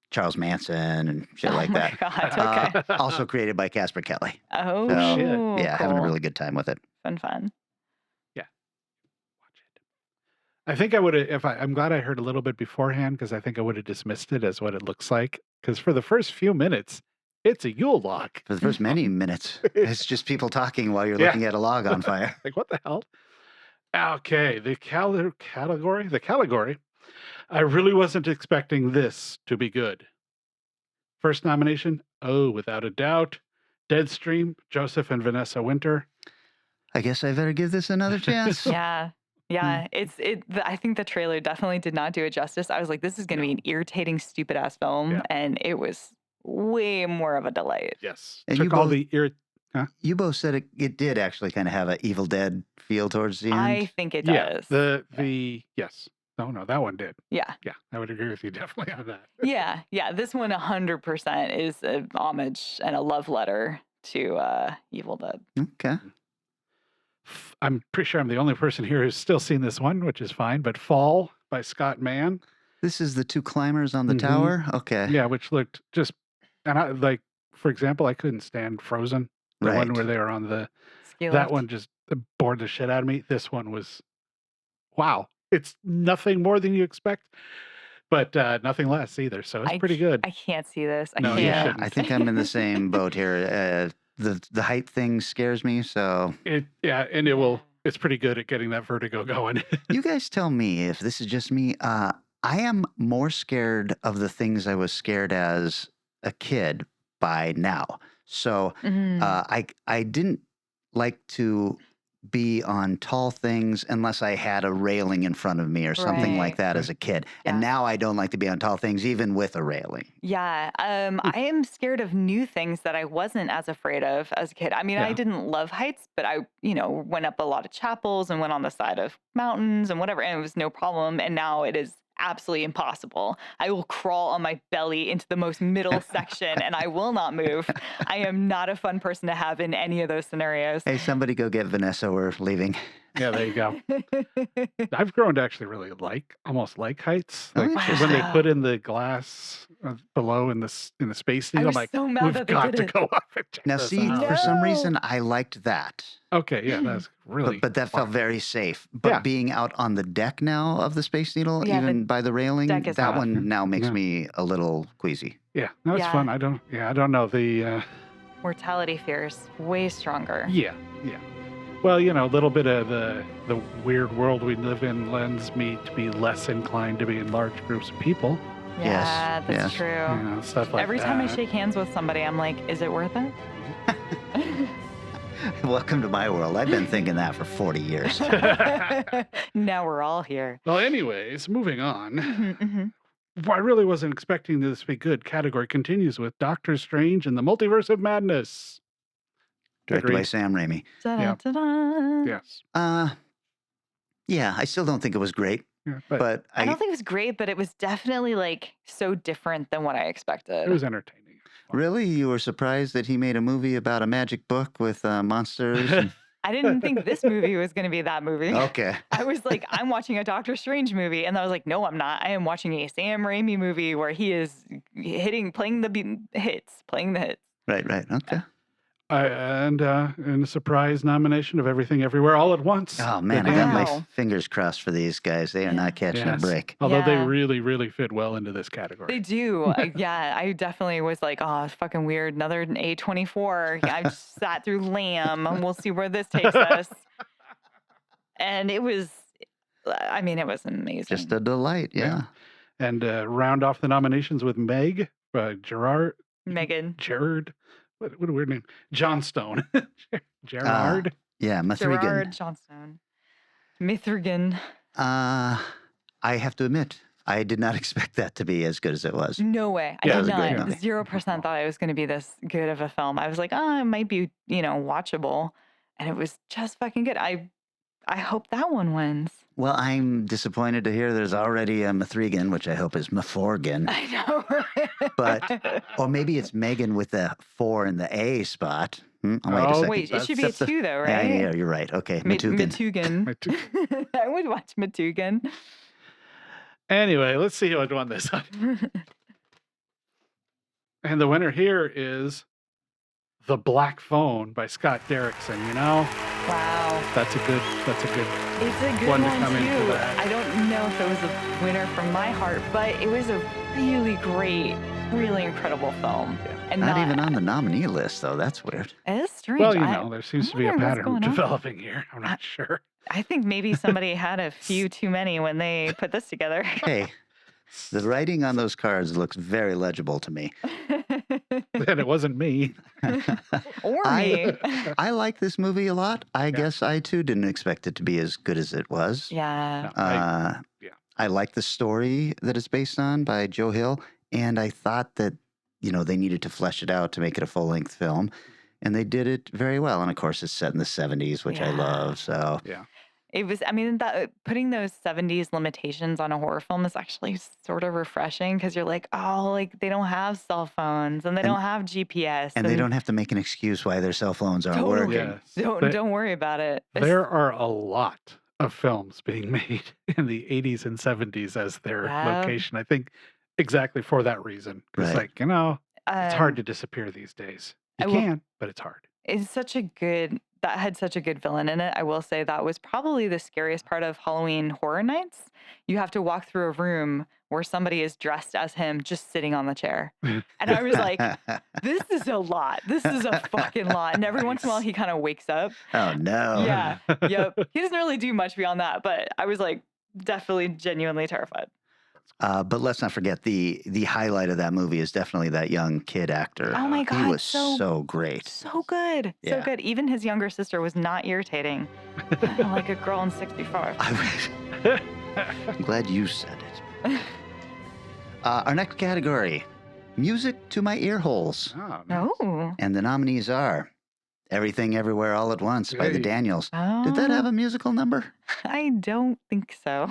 Charles Manson and shit like Oh my that. God. Okay. Also created by Casper Kelly. Oh, So, shit. yeah, having a cool. really good time with it. fun. Watch it. I think I would have, I'm glad I heard a little bit beforehand because I think I would have dismissed it as what it looks like. Because for the first few minutes, it's a Yule log. For the first many minutes, it's just people talking while you're Yeah. looking at a log on fire. Like, what the hell? Okay, the category. I really wasn't expecting this to be good. First nomination, without a doubt, Deadstream, Joseph and Vanessa Winter. I guess I better give this another chance. Yeah. Yeah, I think the trailer definitely did not do it justice. I was like, this is going to be an irritating, stupid ass film, Yeah. and it was way more of a delight. Yes. And Took you all both- the You both said it did actually kind of have an Evil Dead feel towards the end. I think it yeah, does. the yes. No, that one did. Yeah, Yeah, I would agree with you definitely on that. yeah. This one 100% is a homage and a love letter to Evil Dead. Okay. I'm pretty sure I'm the only person here who's still seen this one, which is fine. But Fall by Scott Mann. This is the two climbers on the Mhm. tower? Okay. Yeah, which looked just, and I like, for example, I couldn't stand Frozen, the one Right. where they were on the succulent. That one just bored the shit out of me. This one was, wow. It's nothing more than you expect, but nothing less either. So it's pretty good. I can't see this. I No, you can't. Yeah, shouldn't. I think I'm in the same boat here. The height thing scares me, so And it's pretty good at getting that vertigo going. you guys tell me if this is just me. I am more scared of the things I was scared as a kid by now. So Mhm. I didn't like to be on tall things unless I had a railing in front of me or something like Right. that as a kid. And Yeah. now I don't like to be on tall things even with a railing. Yeah. I am scared of new things that I wasn't as afraid of as a kid. I mean, I Yeah. didn't love heights, but I, went up a lot of chapels and went on the side of mountains and whatever, and it was no problem. And now it is absolutely impossible. I will crawl on my belly into the most middle section and I will not move. I am not a fun person to have in any of those scenarios. Hey, somebody go get Vanessa. We're leaving. Yeah, there you go. I've grown to actually really almost like heights. Oh, Like interesting. when they put in the glass below in the Space I Needle, was I'm like, so mad we've that they got did to it. go up and check Now, this see, out. for some No. reason, I liked that. Okay, yeah, that's really. But that felt fun. very safe. But Yeah. being out on the deck now of the Space Needle, Yeah, the even by the railing, deck is that rough. one now makes Yeah. me a little queasy. Yeah, no, it's Yeah. fun. I don't know the. Mortality fears way stronger. Yeah. Well, a little bit of the weird world we live in lends me to be less inclined to be in large groups of people. Yeah, Yes, that's yes. true. Stuff like Every that. time I shake hands with somebody, I'm like, is it worth it? Welcome to my world. I've been thinking that for 40 years. Now we're all here. Well, anyways, moving on. Mhm, mhm. I really wasn't expecting this to be good. Category continues with Doctor Strange and the Multiverse of Madness. Directed by Agreed. Sam Raimi. Yeah. Da-da-da-da. Yes. Yeah, I still don't think it was great, Yeah, but but I don't think it was great, but it was definitely like so different than what I expected. it was entertaining. really, you were surprised that he made a movie about a magic book with monsters? And... I didn't think this movie was going to be that movie. Okay. I was like, I'm watching a Doctor Strange movie. And I was like, no, I'm not. I am watching a Sam Raimi movie where he is playing the hits. Right. Okay. And a surprise nomination of Everything Everywhere All at Once. Oh, man, Good I got to my Wow. fingers crossed for these guys. They are not catching a Yes. break. Although they Yeah. really, really fit well into this category. They do. Yeah, I definitely was like, oh, it's fucking weird. Another A24. I just sat through Lamb. And we'll see where this takes us. And it was amazing. Just a delight. Yeah. And round off the nominations with Meg, Megan. Jared, what a weird name. Johnstone. Gerard. Yeah. Mithrigan. Gerard Johnstone. Mithrigan. I have to admit, I did not expect that to be as good as it was. No way. Yeah, I it did was a great not. movie. 0% thought it was going to be this good of a film. I was like, oh, it might be, watchable. And it was just fucking good. I hope that one wins. Well, I'm disappointed to hear there's already a Mithrigan, which I hope is Meforgan. I know. But, or maybe it's Megan with the 4 in the A spot. Wait a Oh, second. Wait, it should be a That's the- 2 though, Yeah, right? yeah, you're right. Okay, Matugan. Matugan. I would watch Matugan. Anyway, let's see who won this one. And the winner here is The Black Phone by Scott Derrickson. Wow. That's a good It's a good One one, to come into too. that. I don't know if it was a winner from my heart, but it was a really great, really incredible film. And Not even on the nominee list, though. That's weird. It's strange. well, there seems to be a wonder what's pattern going on. developing here. I'm not sure. I think maybe somebody had a few too many when they put this together. Hey, the writing on those cards looks very legible to me. And it wasn't me. Or me. I like this movie a lot. I guess I, too, didn't expect it to be as good as it was. Yeah. No, I like the story that it's based on by Joe Hill, and I thought that, they needed to flesh it out to make it a full-length film, and they did it very well. And, of course, it's set in the 70s, which I Yeah. love, so... It was, putting those 70s limitations on a horror film is actually sort of refreshing because you're like, oh, like they don't have cell phones and they don't have GPS. And they don't have to make an excuse why their cell phones aren't Totally. working. Yes. Don't worry about it. There are a lot of films being made in the 80s and 70s as their Yeah. location. I think exactly for that reason. It's Right. like, it's hard Um, to disappear these days. You I will- can, but it's hard. It's such a good that had such a good villain in it. I will say that was probably the scariest part of Halloween Horror Nights. You have to walk through a room where somebody is dressed as him just sitting on the chair. And I was like, this is a lot. This is a fucking lot. And every once in a while he kind of wakes up. Oh no. Yeah. Yep. He doesn't really do much beyond that, but I was like definitely genuinely terrified. But let's not forget the highlight of that movie is definitely that young kid actor. Oh my God. He was so great. So good. Yeah. So good. Even his younger sister was not irritating. Like a girl in 65. I'm glad you said it. Our next category, music to my ear holes. Oh, nice. Oh. And the nominees are Everything Everywhere All at Once by the Hey. Daniels. Did that have a musical number? I don't think so.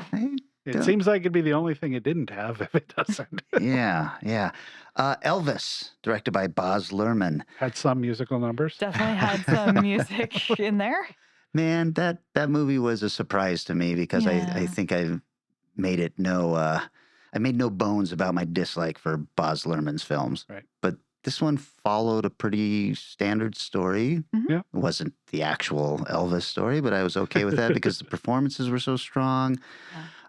It seems like it'd be the only thing it didn't have if it doesn't. Yeah. Elvis, directed by Baz Luhrmann. Had some musical numbers. Definitely had some music in there. Man, that movie was a surprise to me because I Yeah. think I made no bones about my dislike for Baz Luhrmann's films. Right. But this one followed a pretty standard story. Mhm. Yeah. It wasn't the actual Elvis story, but I was okay with that because the performances were so strong.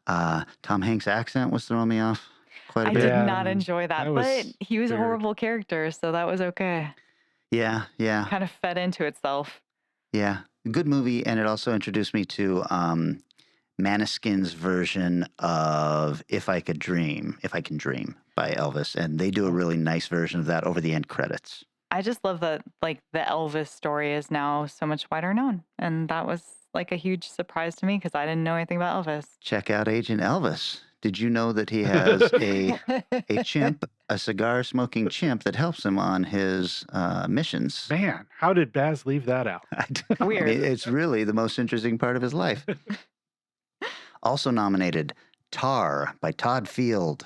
Tom Hanks' accent was throwing me off quite a I bit. did Yeah, not enjoy that, that but was he was a weird. horrible character, so that was okay. Yeah. Kind of fed into itself. Yeah, good movie, and it also introduced me to Maneskin's version of "If I Can Dream" by Elvis, and they do a really nice version of that over the end credits. I just love that like the Elvis story is now so much wider known, and that was like a huge surprise to me because I didn't know anything about Elvis. Check out Agent Elvis. Did you know that he has a chimp, a cigar-smoking chimp that helps him on his missions? Man, how did Baz leave that out? I don't know. Weird. It's really the most interesting part of his life. Also nominated, Tar by Todd Field.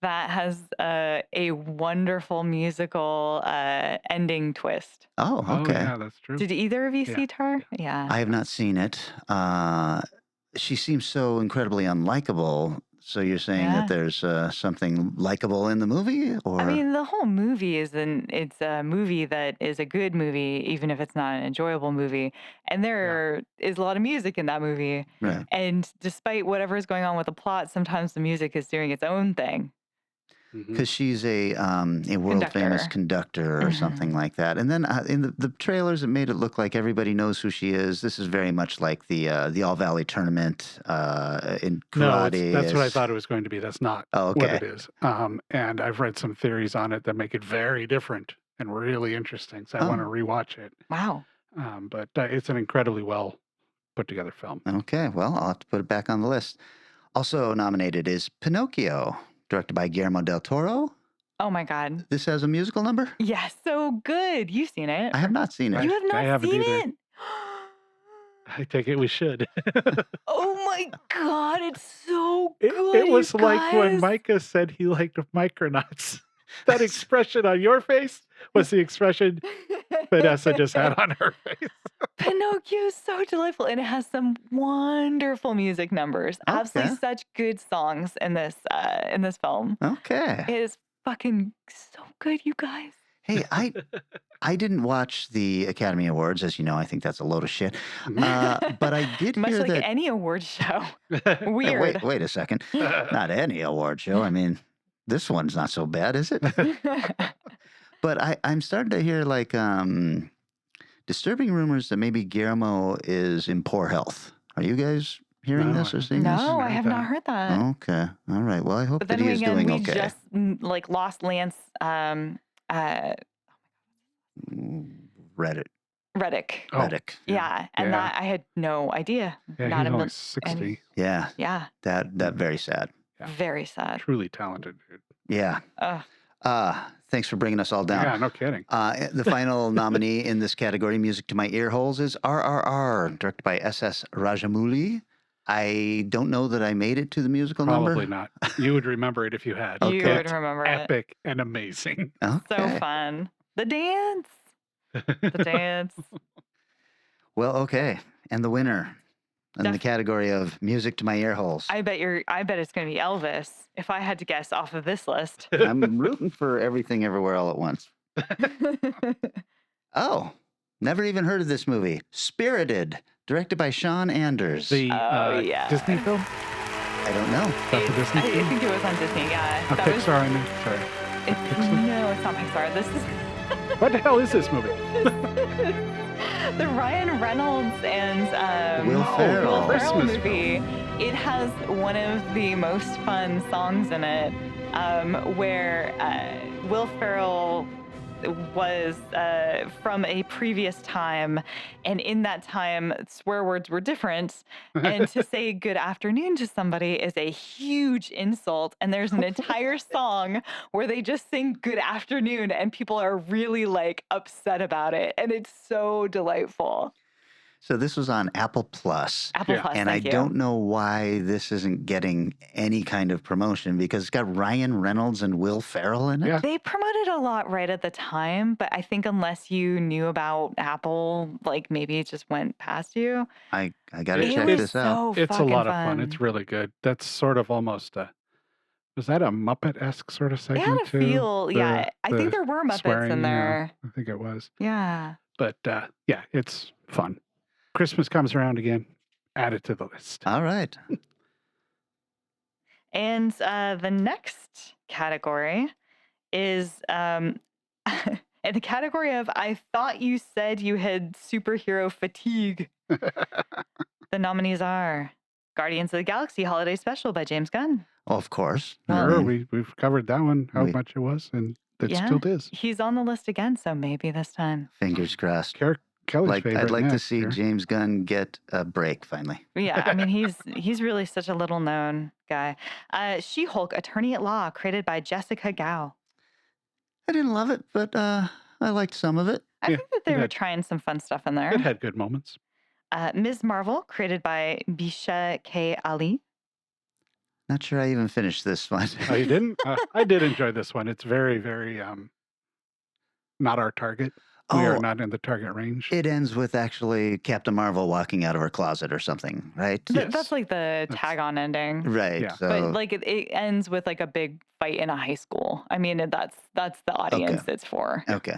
That has a wonderful musical ending twist. Oh, okay. Oh, yeah, that's true. Did either of you Yeah. see Tar? Yeah. I have not seen it. She seems so incredibly unlikable. So you're saying Yeah. that there's something likable in the movie, or I mean, the whole movie it's a movie that is a good movie, even if it's not an enjoyable movie. And there is a lot of music in that movie. right? And despite whatever is going on with the plot, sometimes the music is doing its own thing. Mhm. Because she's a world famous conductor or Mhm. something like that. And then in the trailers, it made it look like everybody knows who she is. This is very much like the All Valley tournament in No, karate. that's what I is- thought it was going to be. That's not Oh, what okay. it is. And I've read some theories on it that make it very different and really interesting. So I want to Oh. rewatch it. Wow. But it's an incredibly well put together film. Okay, well, I'll have to put it back on the list. Also nominated is Pinocchio, directed by Guillermo del Toro. Oh my God. This has a musical number? Yeah, so good. You've seen it. I have not seen it. You have I not haven't seen either. it? I take it we should. Oh my God, it's so It good. was you like when guys. Micah said he liked Micronauts. That expression on your face was the expression Vanessa just had on her face. Pinocchio is so delightful, and it has some wonderful music numbers. Absolutely, Okay. such good songs in this film. Okay. It is fucking so good, you guys. Hey, I didn't watch the Academy Awards, as you know. I think that's a load of shit. But I did Much hear like that. any award show. Hey, Weird. wait a second. Not any award show. I mean, this one's not so bad, is it? But I'm starting to hear like disturbing rumors that maybe Guillermo is in poor health. Are you guys hearing No, this or I seeing this? No, I heard have that. not heard that. Okay. All right. Well, I hope But that then he is again, doing we okay. just like lost Lance Reddit. Reddick. Oh, Reddick. Yeah, and Yeah. that I had no idea. Yeah, Not he's a only mil- 60. Yeah. Yeah, That very sad. Yeah. very sad. Truly talented dude. Yeah. Ugh. Thanks for bringing us all down. Yeah, no kidding. The final nominee in this category, Music to My Ear Holes, is RRR, directed by S.S. Rajamouli. I don't know that I made it to the musical Probably number. not. You would remember it if you had. You Okay. would remember it. Epic and amazing. So Okay. fun. The dance. The dance. Well, okay. And the winner in the Def- category of Music to My Ear Holes. I bet it's gonna be Elvis. If I had to guess off of this list. I'm rooting for Everything Everywhere All at Once. Oh, Never even heard of this movie. Spirited, directed by Sean Anders. The yeah. Disney film? I don't know. That's a Disney I film? think it was on Disney, yeah. That was, Pixar, I mean. Sorry. no, it's not Pixar. This is What the hell is this movie? the Ryan Reynolds and Will Ferrell. Christmas movie. It has one of the most fun songs in it, where Will Ferrell was from a previous time, and in that time swear words were different, and to say good afternoon to somebody is a huge insult, and there's an entire song where they just sing good afternoon and people are really like upset about it, and it's so delightful. So this was on Apple Plus. Apple Yeah. Plus, And I thank you. don't know why this isn't getting any kind of promotion because it's got Ryan Reynolds and Will Ferrell in it. Yeah. They promoted a lot right at the time, but I think unless you knew about Apple, like maybe it just went past you. I got to It check was this out. so It's a fucking lot of fun. It's really good. That's sort of almost a. Was that a Muppet-esque sort of It segment had a too? feel, yeah. I think the there were Muppets swearing, in there. I think it was. Yeah. But yeah, it's fun. Christmas comes around again. Add it to the list. All right. And the next category is in the category of I thought you said you had superhero fatigue. The nominees are Guardians of the Galaxy Holiday Special by James Gunn. Of course. Well, I mean, We've covered that one, how we- much it was, and it Yeah. still is. He's on the list again, so maybe this time. fingers crossed. Kelly's favorite. I'd like to next see year. James Gunn get a break finally. Yeah, I mean he's really such a little known guy. She-Hulk, Attorney at Law, created by Jessica Gao. I didn't love it, but I liked some of it. I Yeah, think that they it were had- trying some fun stuff in It there. had good moments. Ms. Marvel, created by Bisha K. Ali. Not sure I even finished this one. Oh, you didn't? I did enjoy this one. It's very, very not our target. We are Oh, not in the target range. it ends with actually Captain Marvel walking out of her closet or something, right? Yes. That's like the That's- tag-on ending. Right. Yeah. So, But like it ends with like a big fight in a high school. I mean, that's the audience it's for. okay.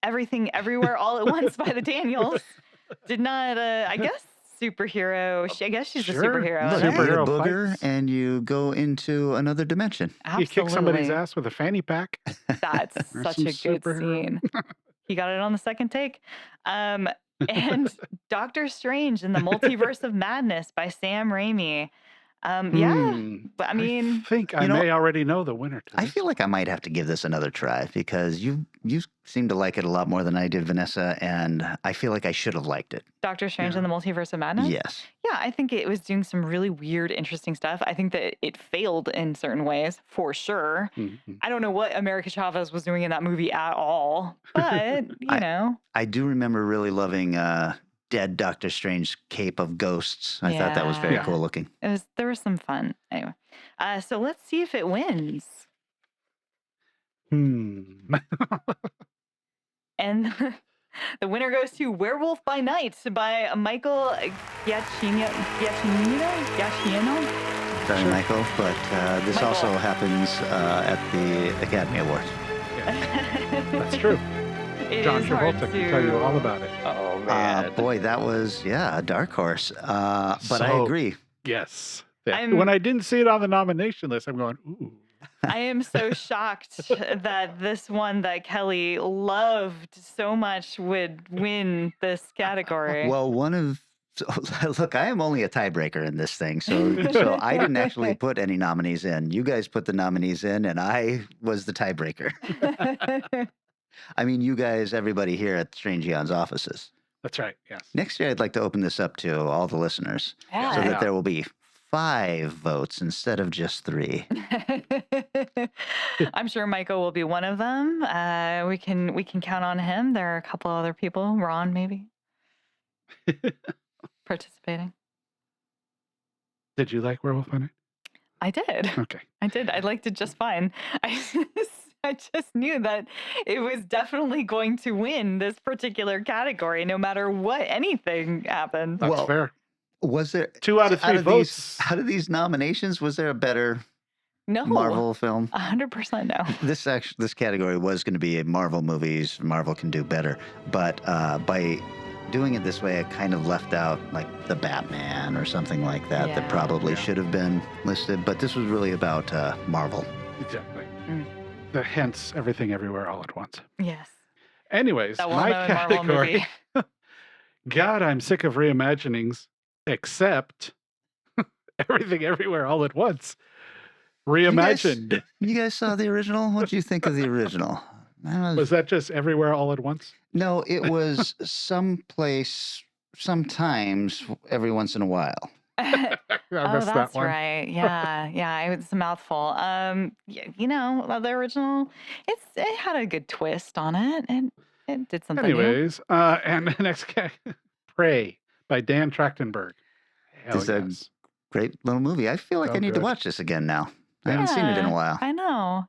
Everything Everywhere All at Once by the Daniels. Did not I guess superhero. I guess she's Sure. a superhero. Look, right? you eat a Superhero booger fights. and you go into another dimension. You kick somebody's Absolutely. ass with a fanny pack. That's There's such some a good superhero. scene. He got it on the second take. And Doctor Strange in the Multiverse of Madness by Sam Raimi. Yeah, Hmm. but I mean, I think I you know, may already know the winner. To I this. feel like I might have to give this another try because you seem to like it a lot more than I did, Vanessa, and I feel like I should have liked it. Doctor Strange Yeah. in the Multiverse of Madness. Yes. Yeah, I think it was doing some really weird, interesting stuff. I think that it failed in certain ways, for sure. Mhm. I don't know what America Chavez was doing in that movie at all, but you know, I do remember really loving dead Doctor Strange cape of ghosts. I thought that was very Yeah. cool looking. there was some fun. Anyway, so let's see if it wins. And the winner goes to Werewolf by Night by Michael Giacchino. Sorry, Sure. Michael, but this Michael. also happens at the Academy Awards. That's true. It John is hard Travolta can tell you all about it. Oh man. Boy, that was, a dark horse. But I So- agree. Yes. Yeah. I'm- When I didn't see it on the nomination list, I'm going, ooh. I am so shocked that this one that Kelly loved so much would win this category. Well, look, I am only a tiebreaker in this thing. So I didn't actually put any nominees in. You guys put the nominees in, and I was the tiebreaker. I mean, you guys, everybody here at Strange Eon's offices. That's right. Yes. Next year, I'd like to open this up to all the listeners so Yeah. that there will be 5 votes instead of just 3. I'm sure Michael will be one of them. We can count on him. There are a couple other people, Ron maybe, participating. Did you like Werewolf by Night? I did. Okay. I did. I liked it just fine. I just knew that it was definitely going to win this particular category, no matter what anything happened. That's Well, fair. Was there 2 out of 3 votes. out of these nominations? Was there a better No. Marvel film? 100% no. This category was going to be a Marvel movies. Marvel can do better, but by doing it this way, I kind of left out like the Batman or something like that that probably should have been listed. But this was really about Marvel. Exactly. Hence Everything Everywhere All at Once. Yes. Anyways, That my well-known Marvel category. movie. God, I'm sick of reimaginings, except Everything Everywhere All at Once. Reimagined. You guys saw the original? What do you think of the original? Was that just Everywhere All at Once? No, it was someplace, sometimes, every once in a while. I Oh, missed that that's one. right. Yeah, it's a mouthful. You know, the original, it had a good twist on it, and it did something new. Anyways, and the next guy, Prey by Dan Trachtenberg. Hell It's a yes. great little movie. I feel like So I need to good. watch this again now. I haven't seen it in a Yeah, while. I know.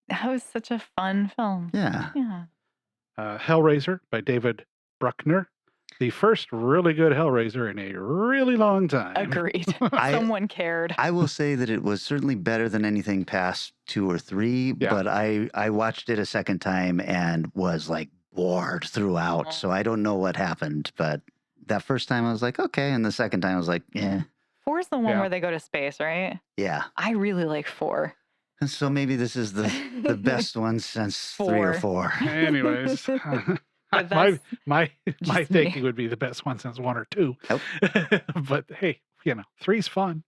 That was such a fun film. Yeah. Yeah. Hellraiser by David Bruckner. The first really good Hellraiser in a really long time. Agreed. I- Someone cared. I will say that it was certainly better than anything past 2 or 3, Yeah. but I watched it a second time and was like bored throughout. So I don't know what happened, but that first time I was like, okay. And the second time I was like, yeah. 4 is the one Yeah. where they go to space, right? Yeah. I really like 4. And so maybe this is the best one since 3 or 4. Anyways, But my that's my just me. thinking would be the best one since 1 or 2. Nope. But hey, 3's fun.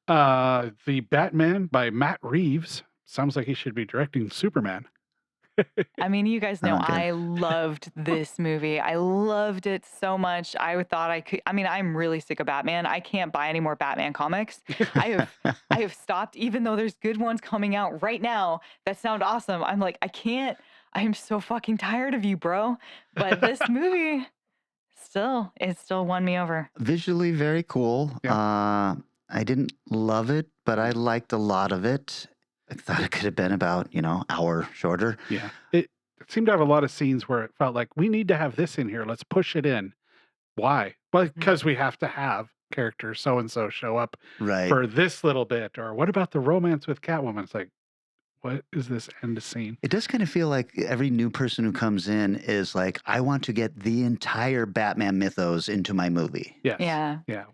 The Batman by Matt Reeves. Sounds like he should be directing Superman. I mean, you guys know Okay. I loved this movie. I loved it so much. I thought I could. I mean, I'm really sick of Batman. I can't buy any more Batman comics. I have stopped, even though there's good ones coming out right now that sound awesome. I'm like, I can't. I am so fucking tired of you, bro. But this movie it still won me over. Visually very cool. Yeah. I didn't love it, but I liked a lot of it. I thought it could have been about, hour shorter. Yeah. It seemed to have a lot of scenes where it felt like we need to have this in here. Let's push it in. Why? Well, because we have to have character so and so show up Right. for this little bit. Or what about the romance with Catwoman? It's like, what is this end scene? It does kind of feel like every new person who comes in is like, I want to get the entire Batman mythos into my movie. Yes. Yeah. Yeah.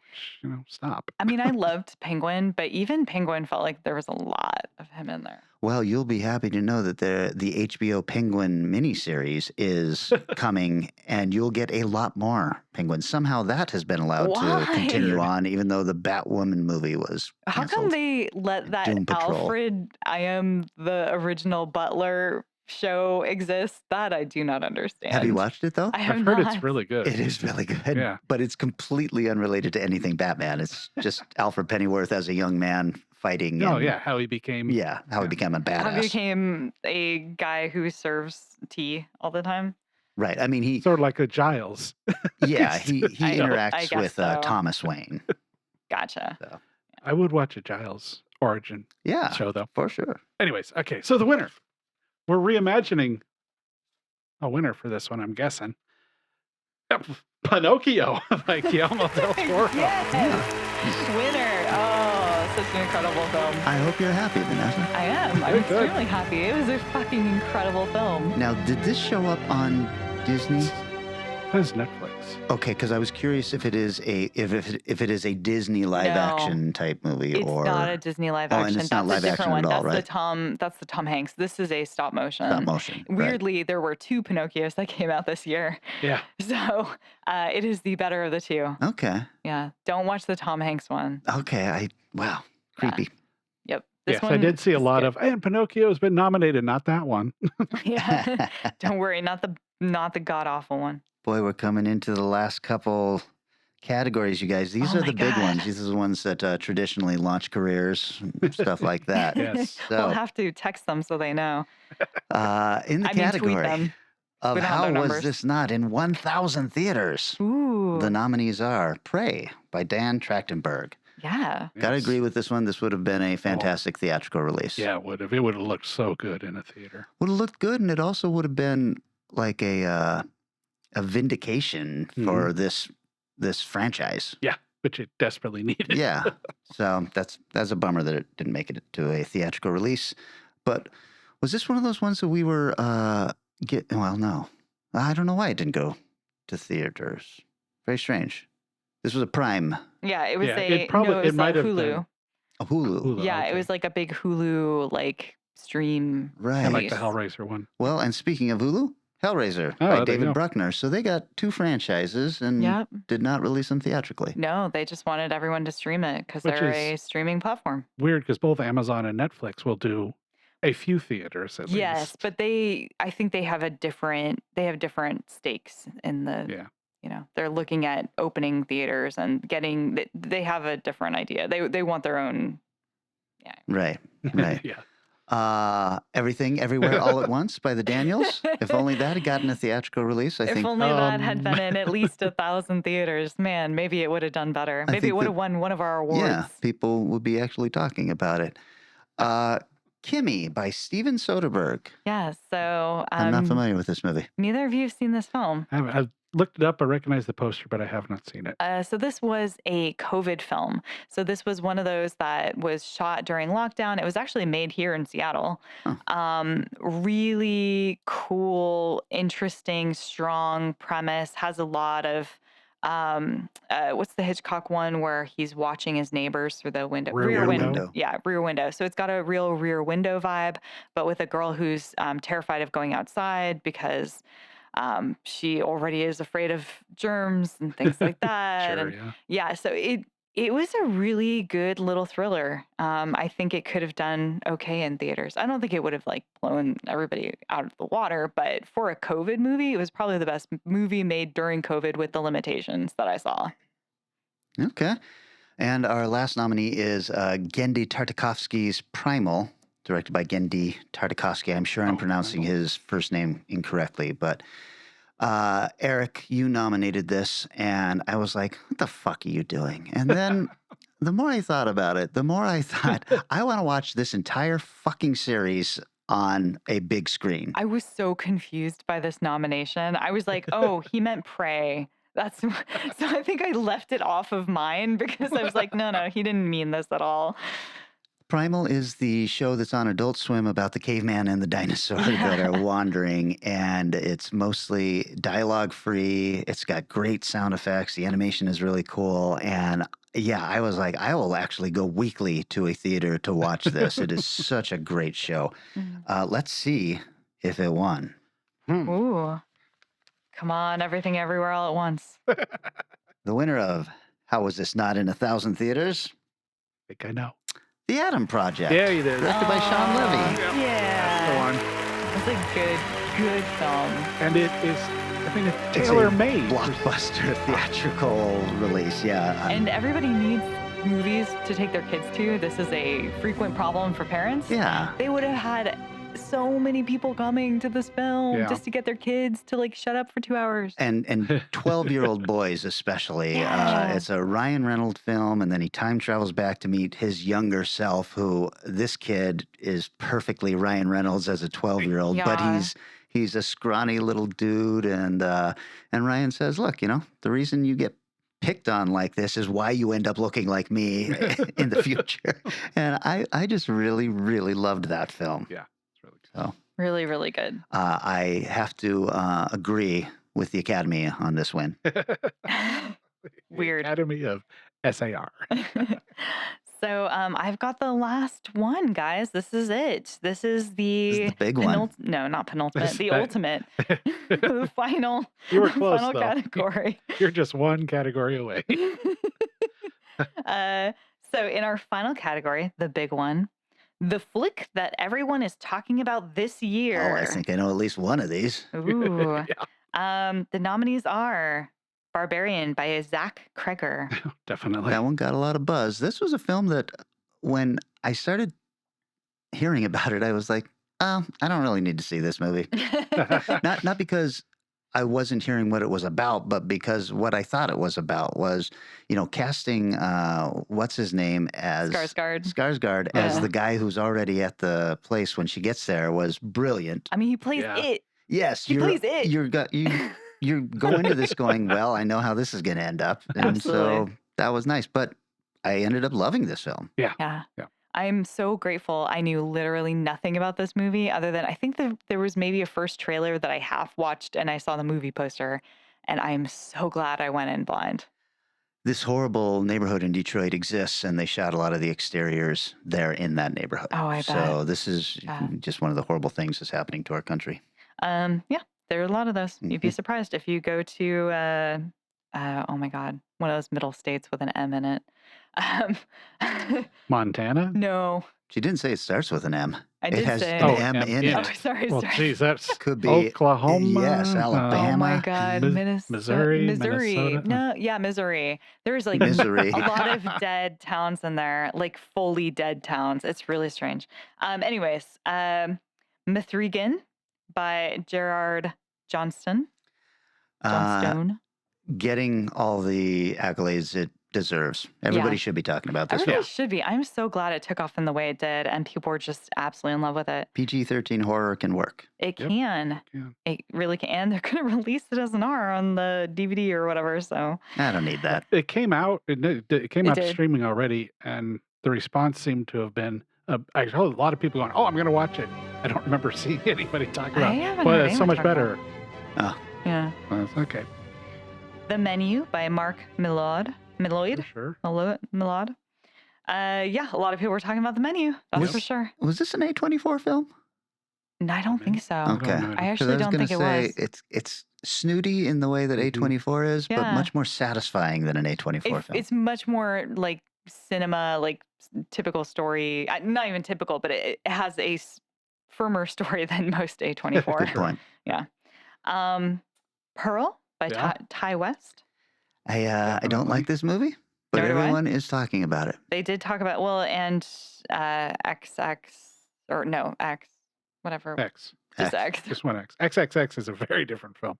Which, stop. I mean, I loved Penguin, but even Penguin felt like there was a lot of him in there. Well, you'll be happy to know that the HBO Penguin miniseries is coming, and you'll get a lot more Penguins. Somehow that has been allowed to continue Why? on, even though the Batwoman movie was How come canceled. they let that Doom Patrol. Alfred, I am the original butler show exist? That I do not understand. Have you watched it, though? I have I've heard not. it's really good. It is really good, Yeah. but it's completely unrelated to anything Batman. It's just Alfred Pennyworth as a young man fighting. Oh, and- yeah. How he became. Yeah, how he became a I badass. became a guy who serves tea all the time. Right. I mean, he Sort of like a Giles. he I interacts guess with so. Thomas Wayne. Gotcha. I would watch a Giles origin Yeah, show, though. for sure. Anyways, okay. So the winner. We're reimagining a winner for this one, I'm guessing. Pinocchio by Guillermo del Toro. Yes. Winner. Oh, such an incredible film. I hope you're happy, Vanessa. I am. I'm Very good. extremely happy. It was a fucking incredible film. Now, did this show up on Disney? That's Netflix. Okay, because I was curious if it is if it is a Disney live No. action type movie It's or not a Disney live Oh, and action. it's not That's live a different action one. at all, That's the Tom Hanks. This is a stop motion. stop motion. Right. Weirdly, there were 2 Pinocchios that came out this year. Yeah. So it is the better of the 2. Okay. Yeah. Don't watch the Tom Hanks one. Okay. Wow. Creepy. Yep. This Yes, I did see a is lot good. of, and Pinocchio's been nominated, not that one. Yeah. Don't worry, not the god awful one. Boy, we're coming into the last couple categories, you guys. These Oh are my the big God. ones. These are the ones that traditionally launch careers, and stuff like that. Yes. We'll So, have to text them so they know. in the I mean, tweet category them. of We don't have How their Was numbers. This Not in 1,000 Theaters, Ooh. the nominees are Prey by Dan Trachtenberg. Yeah. Gotta Yes. agree with this one. This would have been a fantastic theatrical release. Yeah, it would have. It would have looked so good in a theater. Would have looked good, and it also would have been like a vindication for this franchise. Yeah. which it desperately needed. Yeah. So that's a bummer that it didn't make it to a theatrical release. But was this one of those ones that we were well, no. I don't know why it didn't go to theaters. Very strange. This was a Prime. Yeah, it was Yeah, a it probably- no, it it was might a have Hulu. been. A Hulu. Hulu, Yeah, it okay. was like a big Hulu like stream. Right. I like the release. Hellraiser one. Well, and speaking of Hulu, Hellraiser Oh, by there you David go. Bruckner. So they got 2 franchises and Yep. did not release them theatrically. No, they just wanted everyone to stream it because Which they're is- a streaming platform. Weird because both Amazon and Netflix will do a few theaters at Yes, least. but I think they have different stakes in the, Yeah. they're looking at opening theaters and they have a different idea. They want their own. Right. Right. Yeah. Everything, Everywhere, All at Once by the Daniels. If only that had gotten a theatrical release, I If think. only that had been Um, in at least 1,000 theaters, man, maybe it would have done better. I Maybe think it would that- have won one of our awards. Yeah, people would be actually talking about it. Kimmy by Steven Soderbergh. Yeah, so I'm not familiar with this movie. neither of you have seen this film. I've looked it up. I recognize the poster, but I have not seen it. So this was a COVID film. So this was one of those that was shot during lockdown. It was actually made here in Seattle. Really cool, interesting, strong premise. Has a lot of what's the Hitchcock one where he's watching his neighbors through the window? Rear Window. Yeah, Rear Window. So it's got a real Rear Window vibe, but with a girl who's terrified of going outside because she already is afraid of germs and things like that. Sure, And yeah. yeah, so it was a really good little thriller. I think it could have done okay in theaters. I don't think it would have like blown everybody out of the water, but for a COVID movie, it was probably the best movie made during COVID with the limitations that I saw. Okay. And our last nominee is Genndy Tartakovsky's Primal, directed by Genndy Tartakovsky. I'm sure I'm Oh, pronouncing Primal. his first name incorrectly, but Eric, you nominated this, and I was like, what the fuck are you doing? And then the more I thought about it, the more I thought, I want to watch this entire fucking series on a big screen. I was so confused by this nomination. I was like, oh, he meant Prey. That's so I think I left it off of mine because I was like, no, he didn't mean this at all. Primal is the show that's on Adult Swim about the caveman and the dinosaur that are wandering, and it's mostly dialogue free. It's got great sound effects. The animation is really cool. And yeah, I was like, I will actually go weekly to a theater to watch this. It is such a great show. Let's see if it won. Ooh. Come on, Everything Everywhere All at Once. The winner of How Was This Not in 1,000 Theaters? I think I know. The Adam Project. Yeah, you did. Directed by Sean Levy. Go Yeah. on. It's a good film. And it is, I mean, it's tailor-made. Blockbuster theatrical release. Yeah. And everybody needs movies to take their kids to. This is a frequent problem for parents. Yeah. They would have had so many people coming to this film Yeah. just to get their kids to like shut up for 2 hours. And 12-year-old boys especially. Yeah. It's a Ryan Reynolds film, and then he time travels back to meet his younger self, who this kid is perfectly Ryan Reynolds as a 12-year-old, but Yeah. he's a scrawny little dude, and Ryan says, look, the reason you get picked on like this is why you end up looking like me in the future. And I just really, really loved that film. Yeah, it's really good. So Really, really good. I have to agree with the Academy on this win. Weird. Academy of SAR. So I've got the last one, guys. This is it. This is the, the big one. No, not penultimate. This- The that- ultimate. The final. You were close, final though. category. You're just one category away. So in our final category, the big one, the flick that everyone is talking about this year. Oh, I think I know at least one of these. Ooh. The nominees are Barbarian by Zach Kreger. Definitely. That one got a lot of buzz. This was a film that when I started hearing about it, I was like, oh, I don't really need to see this movie. Not because I wasn't hearing what it was about, but because what I thought it was about was, casting what's his name as Skarsgård. as Yeah. the guy who's already at the place when she gets there was brilliant. I mean, he plays Yeah. it. Yes, He plays it. You go into this going, well, I know how this is going to end up, and so Absolutely. that was nice. But I ended up loving this film. Yeah. Yeah. I'm so grateful. I knew literally nothing about this movie other than I think there was maybe a first trailer that I half watched and I saw the movie poster. And I'm so glad I went in blind. This horrible neighborhood in Detroit exists, and they shot a lot of the exteriors there in that neighborhood. Oh, I So bet. this is Yeah. just one of the horrible things that's happening to our country. Yeah, there are a lot of those. You'd be Mhm. surprised if you go to, oh my God, one of those middle states with an M in it. Um, Montana? no, She didn't say it starts with an M. I It did has say. an Oh, M M in in Oh, it. sorry, Well, sorry. geez, that's Could be Oklahoma. Yes, Oh Alabama. my God, Missouri, Missouri. Minnesota. No, yeah, Missouri. There's like Misery. a lot of dead towns in there, like fully dead towns. It's really strange. Anyways, Mithrigan by Gerard Johnston. Johnstone. Getting all the accolades it deserves. Everybody Yeah. should be talking about this Everybody film. should be. I'm so glad it took off in the way it did, and people were just absolutely in love with it. PG-13 horror can work. It Yep. can. Yeah. It really can. And they're going to release it as an R on the DVD or whatever. So I don't need that. It came out. It came It out to did. streaming already, and the response seemed to have been. I heard a lot of people going, "Oh, I'm going to watch it." I don't remember seeing anybody talk I about. haven't Well, heard it's so anyone much talk about better. Oh, yeah. Well, it's okay. The Menu by Mark Millard. For sure. Millard. Yeah, a lot of people were talking about The Menu. That's Yep. for sure. was this an A24 film? No, I don't think so. don't Okay. know. I 'Cause actually was don't gonna think it say, was. It's snooty in the way that Mhm. A24 is, but Yeah. much more satisfying than an A24 film. It's much more like cinema, like typical story. Not even typical, but it has a firmer story than most A24. Good point. Pearl by Yeah. Ty West. I don't Definitely. like this movie, but Nor do I. everyone is talking about it. They did talk about and XX or no X, whatever, X. just X. Just one X. XXX is a very different film.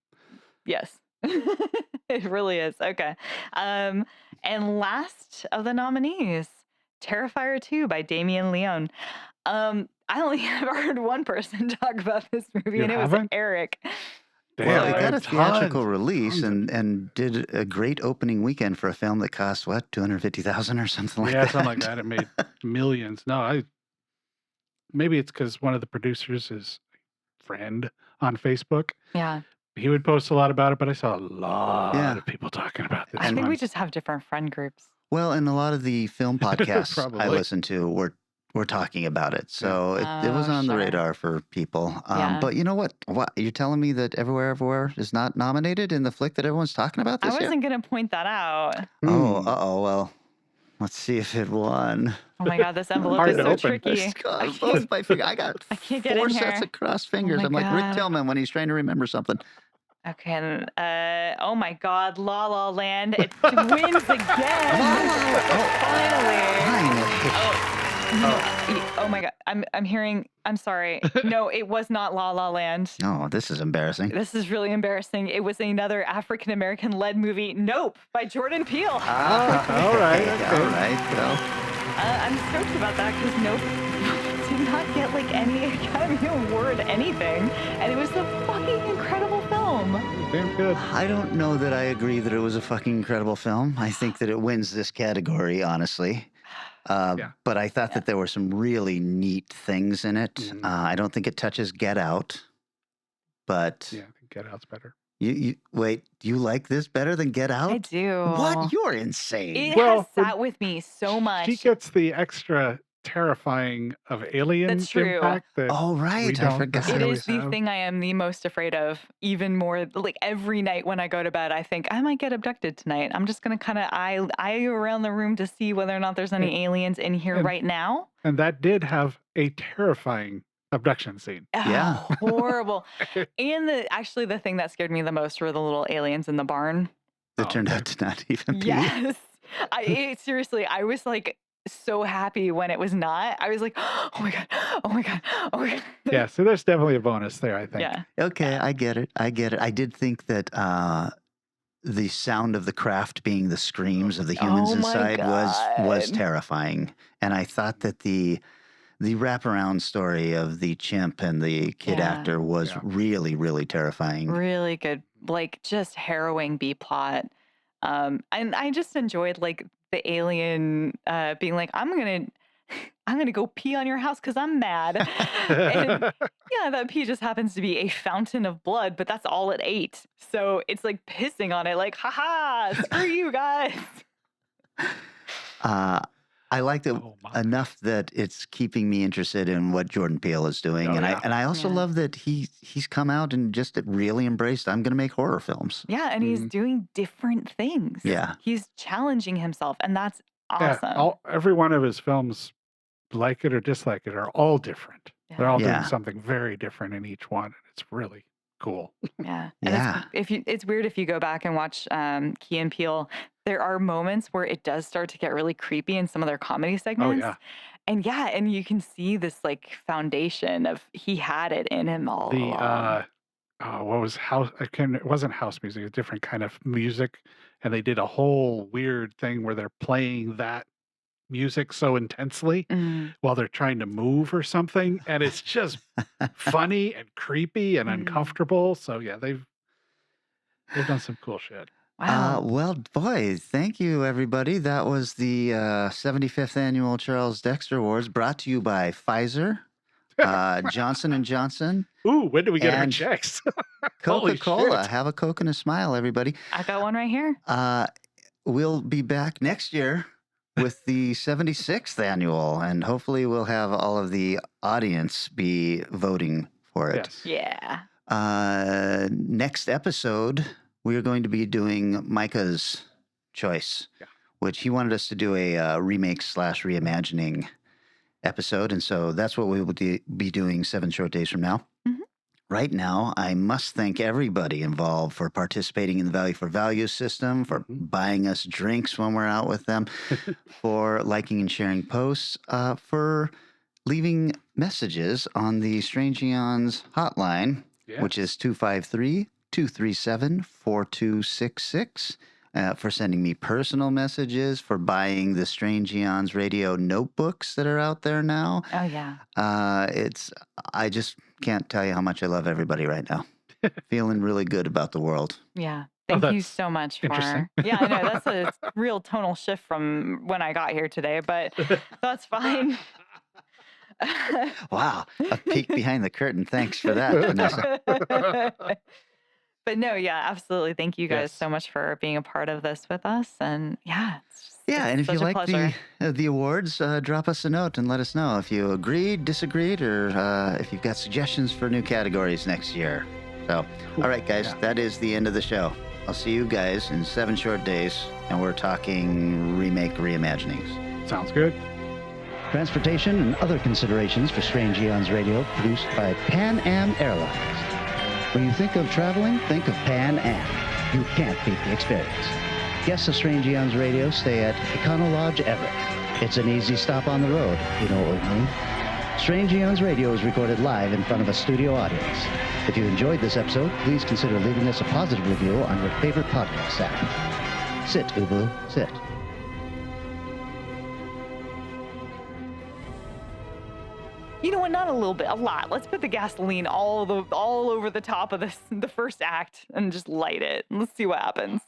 Yes, it really is. Okay, and last of the nominees, Terrifier 2 by Damien Leone. I only have heard one person talk about this movie, You and it was haven't? Eric. Well, So- it got a theatrical Tons release of and did a great opening weekend for a film that cost, what, $250,000 or something like Yeah, that? something like that. It made millions. No, maybe it's because one of the producers is a friend on Facebook. Yeah, He would post a lot about it, but I saw a lot Yeah. of people talking about this I think one. we just have different friend groups. Well, and a lot of the film podcasts I Probably. listen to were talking about it. So it was Oh, on the sure. radar for people. Yeah. But you know what? What? You're telling me that Everywhere is not nominated in the flick that everyone's talking about I this year? wasn't gonna point that out. Oh, uh-oh. Well, let's see if it won. Oh my God, this envelope Hard is to so open. tricky. God, both my fingers. I got I can't get 4 in sets here. of crossed fingers. my I'm like Rick God. Tillman when he's trying to remember something. Okay, and, oh my God, La La Land, it wins again. Finally. Oh my God, I'm hearing. I'm sorry. No, it was not La La Land. Oh, this is embarrassing. This is really embarrassing. It was another African American led movie, Nope, by Jordan Peele. all right, okay. All right. Well, I'm stoked about that because Nope did not get like any Academy Award anything, and it was a fucking incredible film. Damn good. I don't know that I agree that it was a fucking incredible film. I think that it wins this category, honestly. Yeah. But I thought that there were some really neat things in it. Mhm. I don't think it touches Get Out, but Yeah, I think Get Out's better. you wait. You like this better than Get Out? I do. What? You're insane. It Well, has sat with me so much. She gets the extra terrifying of alien That's true. impact that Oh, right. I don't forgot. It necessarily is the have. thing I am the most afraid of, even more. Like every night when I go to bed, I think I might get abducted tonight. I'm just gonna kind of eye around the room to see whether or not there's any aliens in here And- right now. And that did have a terrifying abduction scene. Yeah. Horrible. And the thing that scared me the most were the little aliens in the barn. That Oh, turned okay. out to not even be. Yes. Seriously, I was like so happy when it was not. I was like, oh my God, oh my God, oh my God. Yeah, so there's definitely a bonus there, I think. Yeah. Okay, I get it. I did think that the sound of the craft being the screams of the humans Oh my inside was God. terrifying, and I thought that the wraparound story of the chimp and the kid Yeah. actor was Yeah. really, really terrifying. Really good, like just harrowing B plot. And I just enjoyed like the alien being like, I'm gonna go pee on your house because I'm mad. And yeah, that pee just happens to be a fountain of blood, but that's all it ate. So it's like pissing on it, like, haha, screw you guys. Uh, I liked it Oh my. enough that it's keeping me interested in what Jordan Peele is doing, Oh, and yeah. I also Yeah. love that he's come out and just really embraced. I'm going to make horror films. Yeah, and he's Mhm. doing different things. Yeah. He's challenging himself, and that's Yeah, awesome. every one of his films, like it or dislike it, are all different. They're all doing Yeah. something very different in each one. It's really cool. Yeah. And Yeah. it's weird if you go back and watch Key and Peele, there are moments where it does start to get really creepy in some of their comedy Oh segments. yeah, And yeah, and you can see this like foundation of he had it in him all the along. what was house? It wasn't house music. A different kind of music, and they did a whole weird thing where they're playing that music so intensely Mm, while they're trying to move or something, and it's just funny and creepy and mm. uncomfortable. So yeah, they've done some cool shit. Wow. Well, boy, thank you, everybody. That was the 75th annual Charles Dexter Awards, brought to you by Pfizer, Johnson & Johnson, Ooh, when do we get our and checks? Holy Coca-Cola. shit. Have a Coke and a smile, everybody. I got one right here. We'll be back next year with the 76th annual, and hopefully we'll have all of the audience be voting for it. Yes. Yeah. Next episode, we are going to be doing Micah's choice, Yeah. which he wanted us to do a remake/reimagining episode. And so that's what we will be doing 7 short days from now. Mhm. Right now, I must thank everybody involved for participating in the Value for Value system, for buying us drinks when we're out with them, for liking and sharing posts, for leaving messages on the Strange Eons hotline, which is 253-237-4266. For sending me personal messages, for buying the Strange Eons radio notebooks that are out there now. Oh yeah. I just can't tell you how much I love everybody right now. Feeling really good about the world. Yeah. Oh, Thank you that's so much interesting. for. Yeah, I know that's a real tonal shift from when I got here today, but that's fine. Wow, a peek behind the curtain. Thanks for that, Vanessa. But no, yeah, absolutely. Thank you guys Yes. so much for being a part of this with us. And yeah, Yeah, and if such you a like pleasure. the awards, drop us a note and let us know if you agreed, disagreed, or if you've got suggestions for new categories next year. So, all right, guys, Yeah. that is the end of the show. I'll see you guys in 7 short days, and we're talking remake reimaginings. Sounds good. Transportation and other considerations for Strange Eons Radio, produced by Pan Am Airlines. When you think of traveling, think of Pan Am. You can't beat the experience. Guests of Strange Eons Radio stay at Econo Lodge Everett. It's an easy stop on the road, you know what I mean. Strange Eons Radio is recorded live in front of a studio audience. If you enjoyed this episode, please consider leaving us a positive review on your favorite podcast app. Sit, Ubu, sit. You know what? Not a little bit, a lot. Let's put the gasoline all over the top of the first act and just light it. Let's see what happens.